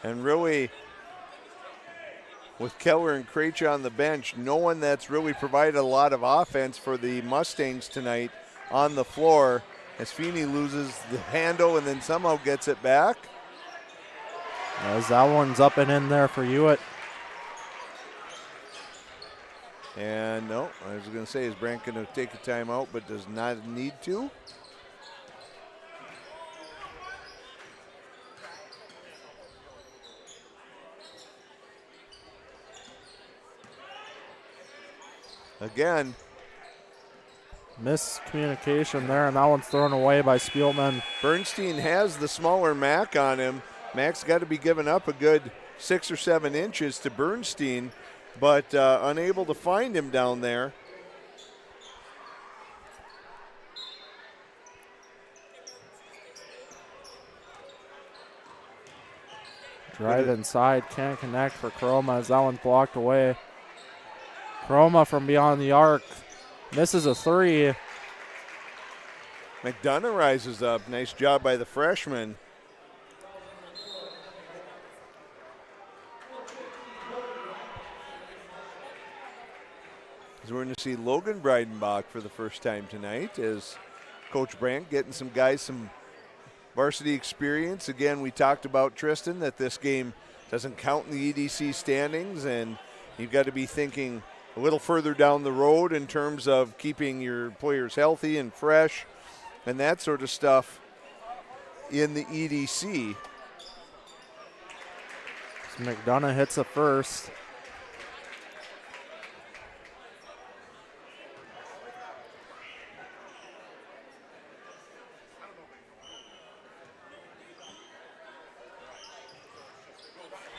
And really, with Keller and Krejci on the bench, no one that's really provided a lot of offense for the Mustangs tonight on the floor, as Feeney loses the handle and then somehow gets it back. As that one's up and in there for Hewitt. And no, I was going to say, is Brandt going to take a timeout, but does not need to? Again. Miscommunication there, and that one's thrown away by Spielman. Bernstein has the smaller Mack on him. Mack's got to be giving up a good 6 or 7 inches to Bernstein, but unable to find him down there. Drive inside, can't connect for Chroma as that one's blocked away. Chroma from beyond the arc misses a 3. McDonough rises up. Nice job by the freshman. As we're going to see Logan Breidenbach for the first time tonight as Coach Brandt getting some guys some varsity experience. Again, we talked about, Tristan, that this game doesn't count in the EDC standings, and you've got to be thinking a little further down the road in terms of keeping your players healthy and fresh and that sort of stuff in the EDC. So McDonough hits a first.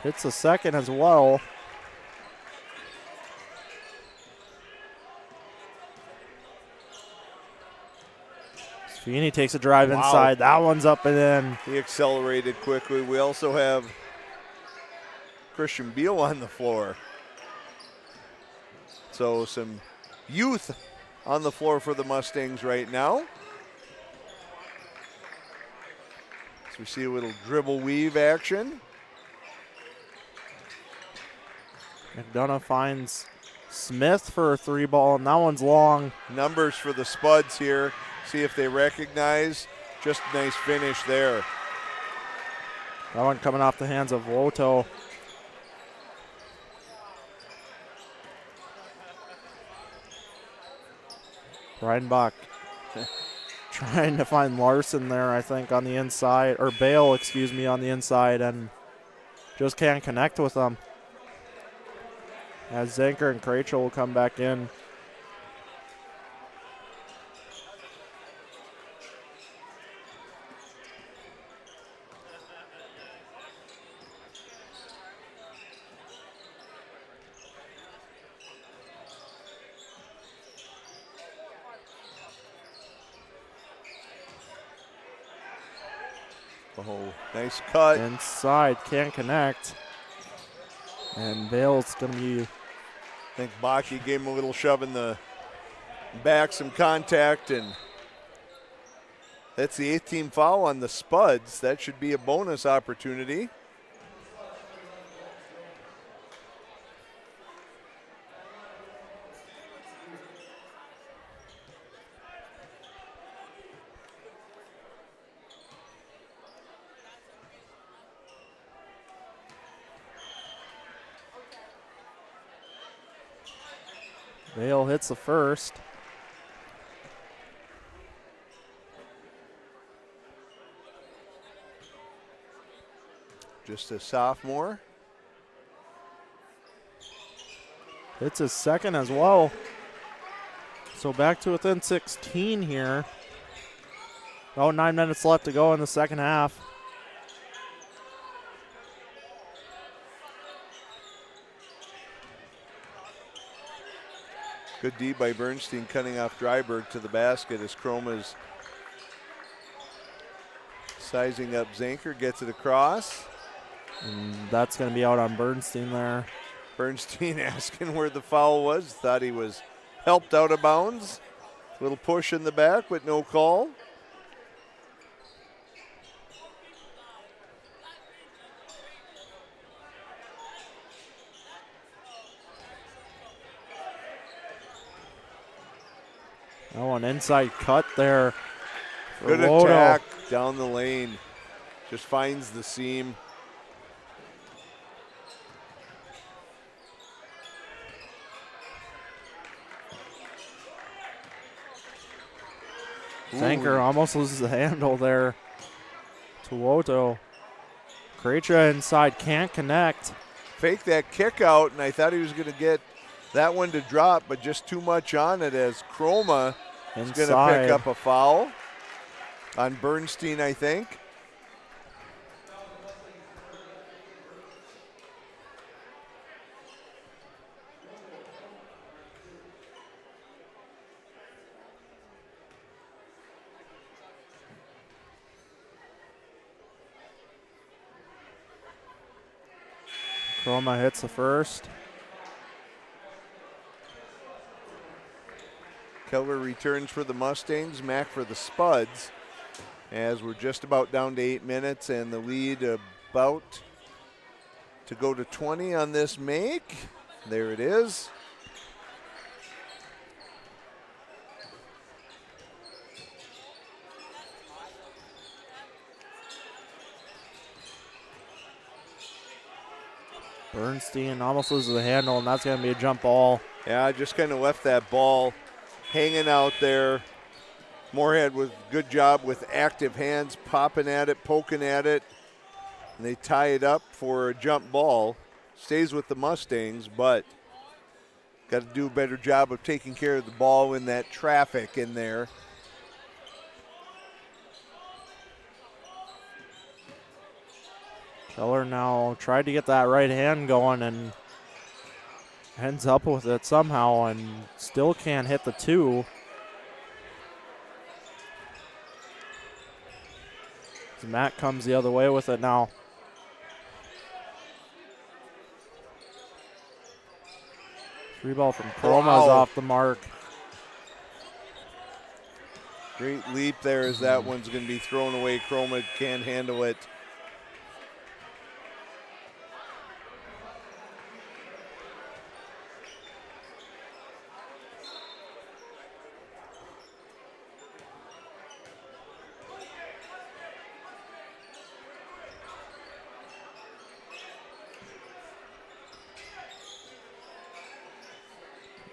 Hits a second as well. Feeney takes a drive inside. That one's up and in. He accelerated quickly. We also have Christian Beal on the floor. So some youth on the floor for the Mustangs right now. So we see a little dribble weave action. McDonough finds Smith for a 3-ball, and that one's long. Numbers for the Spuds here. See if they recognize. Just nice finish there. That one coming off the hands of Woto. Reinbach trying to find Larson there, I think, on the inside, or Bale, excuse me, on the inside, and just can't connect with them. As Zanker and Krachel will come back in. Oh, nice cut. Inside, can't connect. And Bale's going to be... I think Baki gave him a little shove in the back, some contact, and that's the 8th team foul on the Spuds. That should be a bonus opportunity. Bale hits the first. Just a sophomore. Hits his second as well. So back to within 16 here. About 9 minutes left to go in the second half. Good D by Bernstein, cutting off Dryberg to the basket as Chroma's sizing up Zanker, gets it across. And that's going to be out on Bernstein there. Bernstein asking where the foul was. Thought he was helped out of bounds. Little push in the back, but no call. Oh, an inside cut there. Good Woto. attack down the lane. Just finds the seam. Zanker almost loses the handle there to Woto. Krejci inside, can't connect. Fake that kick out, and I thought he was going to get that one to drop, but just too much on it as Chroma is going to pick up a foul on Bernstein, I think. Chroma hits the first. Keller returns for the Mustangs, Mack for the Spuds, as we're just about down to 8 minutes and the lead about to go to 20 on this make. There it is. Bernstein almost loses the handle, and that's going to be a jump ball. Yeah, I just kind of left that ball hanging out there. Moorhead with good job with active hands, popping at it, poking at it. And they tie it up for a jump ball. Stays with the Mustangs, but got to do a better job of taking care of the ball in that traffic in there. Keller now tried to get that right hand going and ends up with it somehow and still can't hit the two. Matt comes the other way with it now. Free ball from Chroma's off the mark. Great leap there as that one's going to be thrown away. Chroma can't handle it.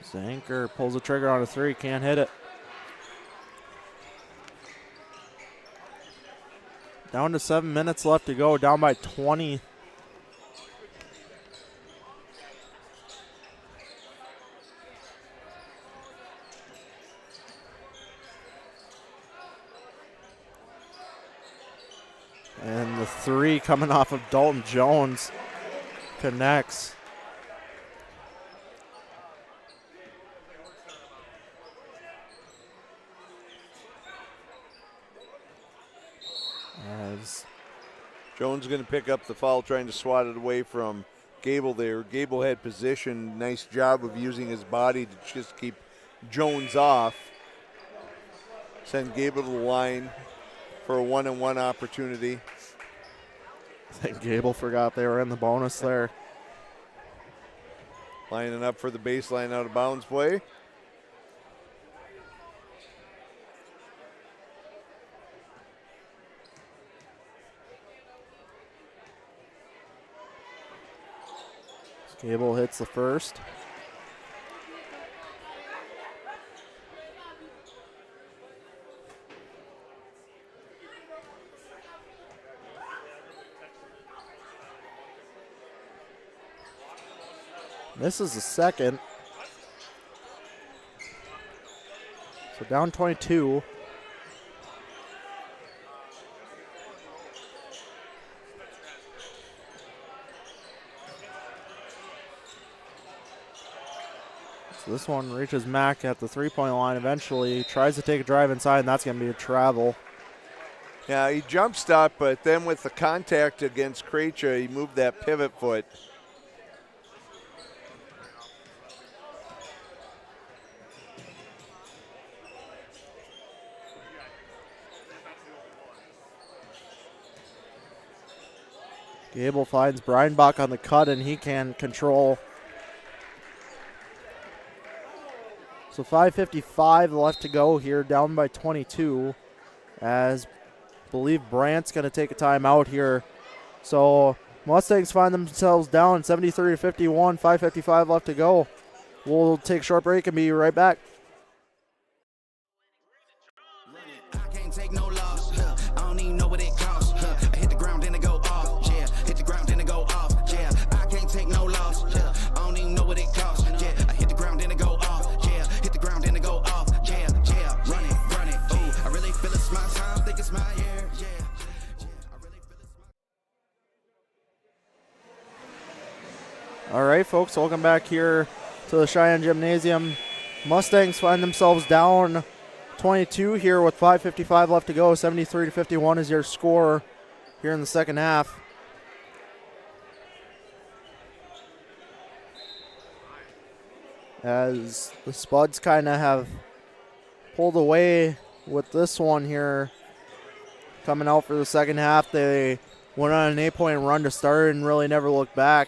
Zanker pulls the trigger on a three, can't hit it. Down to 7 minutes left to go, down by 20. And the three coming off of Dalton Jones connects. As Jones going to pick up the foul, trying to swat it away from Gable there. Gable had position. Nice job of using his body to just keep Jones off. Send Gable to the line for a one-on-one opportunity. I think Gable forgot they were in the bonus there. Lining up for the baseline out of bounds play. Gable hits the first. This is the second. So down 22. So this one reaches Mack at the three-point line eventually. He tries to take a drive inside, and that's going to be a travel. Yeah, he jump stopped, but then with the contact against Krejci, he moved that pivot foot. Gable finds Breinbach on the cut, and he can control. So 5:55 left to go here, down by 22, as I believe Brandt's going to take a timeout here. So Mustangs find themselves down 73-51, 5:55 left to go. We'll take a short break and be right back. Take no loss, I don't even know what it costs. I hit the ground, then it go off. Yeah, hit the ground, then it go off. Yeah, I can't take no loss. I don't even know what it costs. Yeah, I hit the ground, then it go off. Yeah, hit the ground, then it go off. Yeah, run it. Ooh, I really feel it's my time, think it's my year. Yeah, I really feel it's my. All right, folks, welcome back here to the Cheyenne Gymnasium. Mustangs find themselves down 22 here with 5:55 left to go. 73-51 is your score here in the second half. As the Spuds kind of have pulled away with this one here. Coming out for the second half, they went on an 8-point run to start and really never looked back.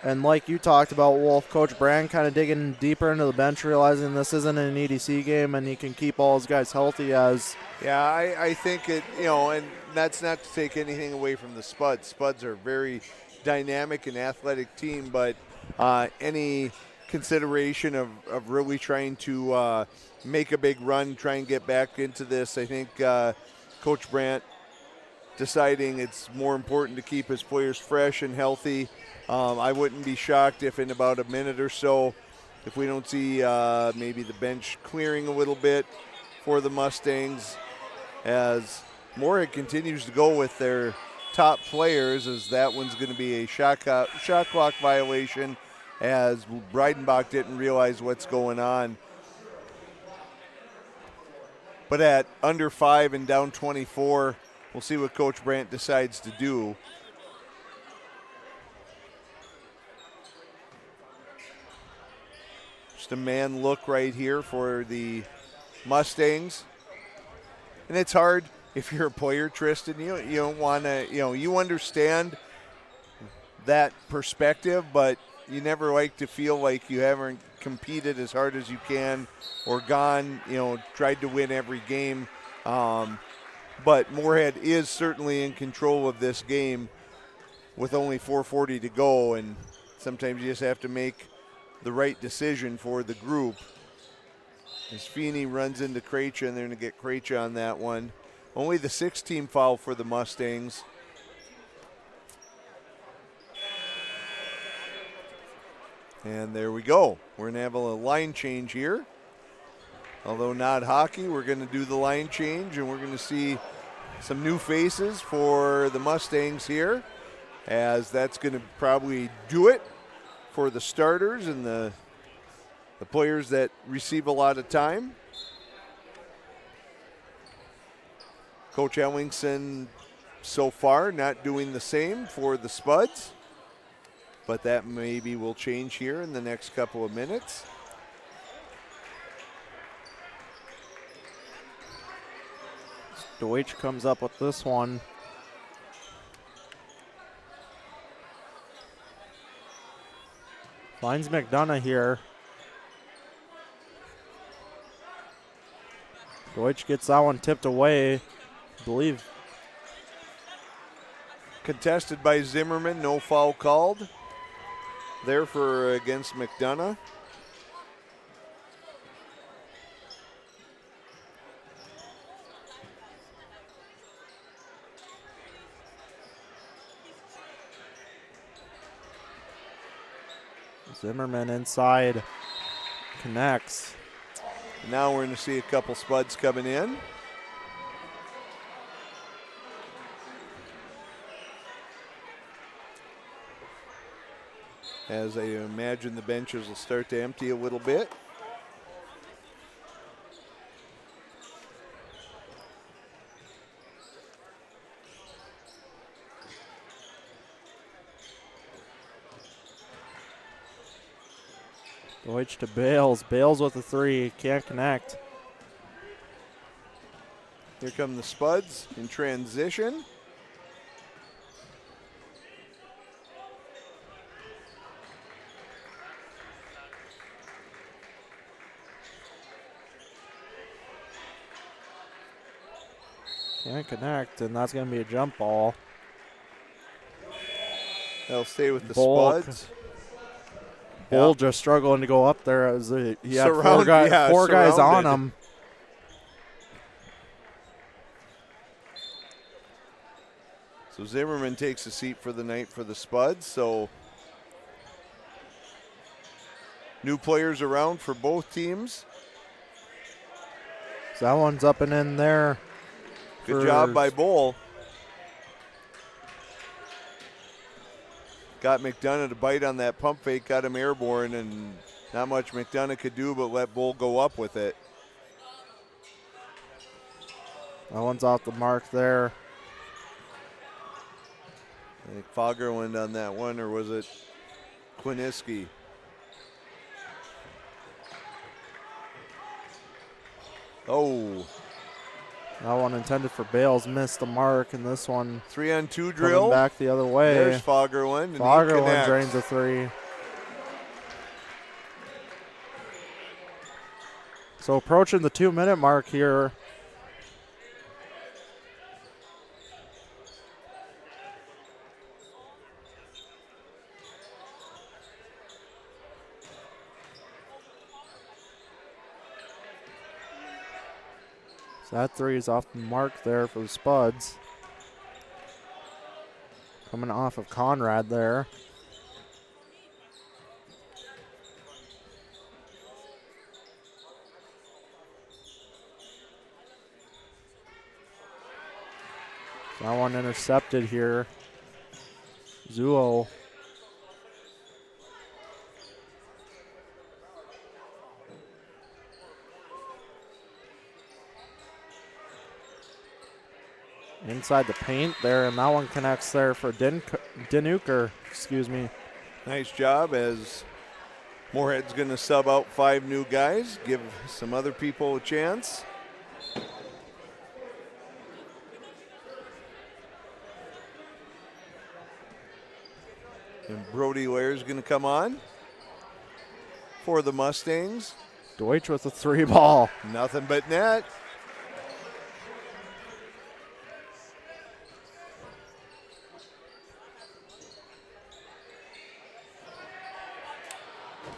And like you talked about, Wolf, Coach Brand kind of digging deeper into the bench, realizing this isn't an EDC game and he can keep all his guys healthy as. Yeah, I think it, and that's not to take anything away from the Spuds. Spuds are a very dynamic and athletic team, but any consideration of really trying to make a big run, try and get back into this, I think Coach Brandt deciding it's more important to keep his players fresh and healthy. I wouldn't be shocked if in about a minute or so, if we don't see maybe the bench clearing a little bit for the Mustangs, as Moorhead continues to go with their top players, as that one's going to be a shot clock violation, as Breidenbach didn't realize what's going on. But at under 5 and down 24, we'll see what Coach Brandt decides to do. A man look right here for the Mustangs. And it's hard if you're a player, Tristan. You don't want to, you understand that perspective, but you never like to feel like you haven't competed as hard as you can or gone, tried to win every game. But Moorhead is certainly in control of this game. with only 4:40 to go, and sometimes you just have to make the right decision for the group. As Feeney runs into Krejci, and they're going to get Krejci on that one. Only the 6th-team foul for the Mustangs. And there we go. We're going to have a line change here. Although not hockey, we're going to do the line change, and we're going to see some new faces for the Mustangs here, as that's going to probably do it for the starters and the players that receive a lot of time. Coach Ellingson so far not doing the same for the Spuds, but that maybe will change here in the next couple of minutes. Deutsch comes up with this one. Finds McDonough here. Deutsch gets that one tipped away, I believe. Contested by Zimmerman, no foul called there for against McDonough. Zimmerman inside, connects. Now we're going to see a couple Spuds coming in. As I imagine the benches will start to empty a little bit. Deutsch to Bales. Bales with a 3. Can't connect. Here come the Spuds in transition. Can't connect, and that's going to be a jump ball. They'll stay with the Bulk. Spuds. Bull just struggling to go up there as he had Surround- four guys on surrounded. him. So Zimmerman takes a seat for the night for the Spuds. So new players around for both teams. So that one's up and in there. Good job by Bull. Got McDonough to bite on that pump fake, got him airborne, and not much McDonough could do but let Bull go up with it. That one's off the mark there. I think Fogger went on that one, or was it Kwiniski? Oh. That one intended for Bales, missed the mark, and this one 3-on-2 drill. coming back the other way. There's Fogger one. and he Fogger one connects. drains a 3. So approaching the 2-minute mark here. So that 3 is off the mark there for the Spuds. Coming off of Conrad there. That one intercepted here. Zuo. Inside the paint there, and that one connects there for Dinuker, excuse me. Nice job, as Moorhead's going to sub out 5 new guys, give some other people a chance. And Brody Ware's going to come on for the Mustangs. Deutsch with a 3 ball. Nothing but net.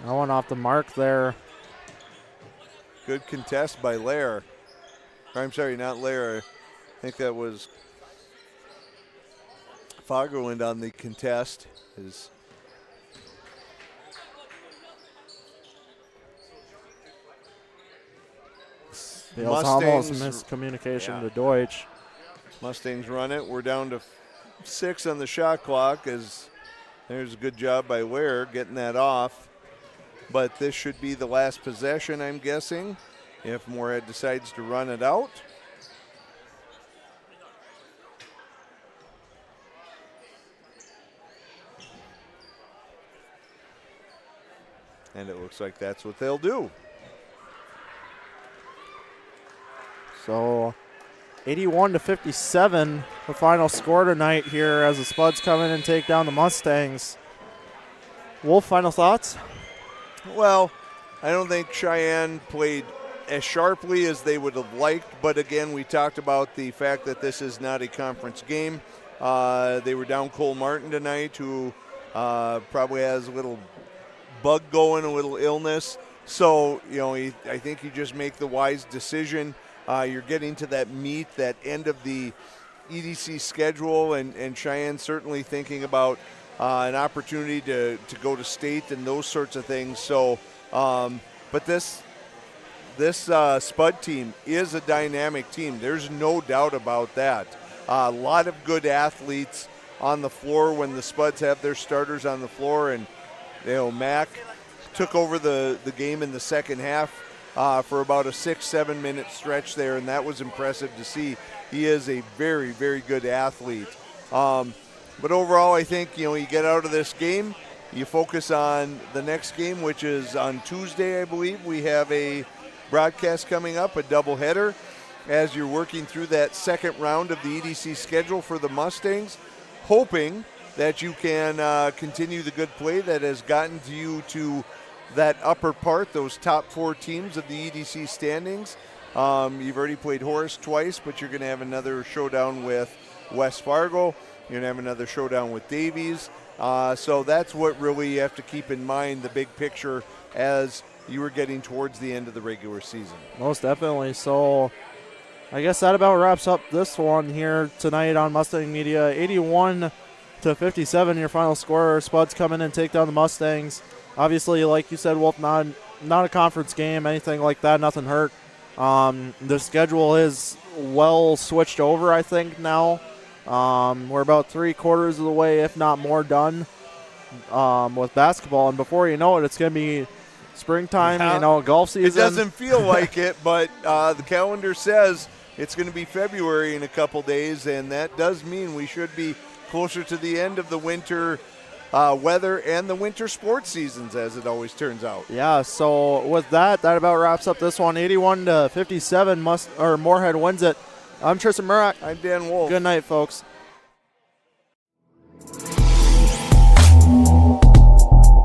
That one off the mark there. Good contest by Lair. I'm sorry, not Lair. I think that was Fagerland on the contest. It was almost miscommunication to Deutsch. Mustangs run it. We're down to 6 on the shot clock as there's a good job by Ware getting that off. But this should be the last possession, I'm guessing, if Moorhead decides to run it out. And it looks like that's what they'll do. So 81-57, the final score tonight here as the Spuds come in and take down the Mustangs. Wolf, final thoughts? Well, I don't think Cheyenne played as sharply as they would have liked, but again, we talked about the fact that this is not a conference game. They were down Cole Martin tonight, who probably has a little bug going, a little illness. So, I think you just make the wise decision. You're getting to that meet, that end of the EDC schedule, and Cheyenne certainly thinking about an opportunity to go to state and those sorts of things. So, but this Spud team is a dynamic team. There's no doubt about that. A lot of good athletes on the floor when the Spuds have their starters on the floor, and Mac took over the game in the second half for about a 6-7 minute stretch there, and that was impressive to see. He is a very, very good athlete. But overall, I think, you get out of this game, you focus on the next game, which is on Tuesday, I believe. We have a broadcast coming up, a doubleheader, as you're working through that second round of the EDC schedule for the Mustangs, hoping that you can continue the good play that has gotten to you to that upper part, those top 4 teams of the EDC standings. You've already played Horace twice, but you're going to have another showdown with West Fargo. You're going to have another showdown with Davies. So that's what really you have to keep in mind, the big picture, as you were getting towards the end of the regular season. Most definitely. So I guess that about wraps up this one here tonight on Mustang Media. 81-57, your final score. Spuds come in and take down the Mustangs. Obviously, like you said, Wolf, not a conference game, anything like that, nothing hurt. The schedule is well switched over, I think, now. We're about 3/4 of the way, if not more, done with basketball. And before you know it, it's going to be springtime, golf season. It doesn't feel like it, but the calendar says it's going to be February in a couple days, and that does mean we should be closer to the end of the winter weather and the winter sports seasons, as it always turns out. Yeah, so with that about wraps up this one. 81-57, Moorhead wins it. I'm Tristan Murak. I'm Dan Wolf. Good night, folks.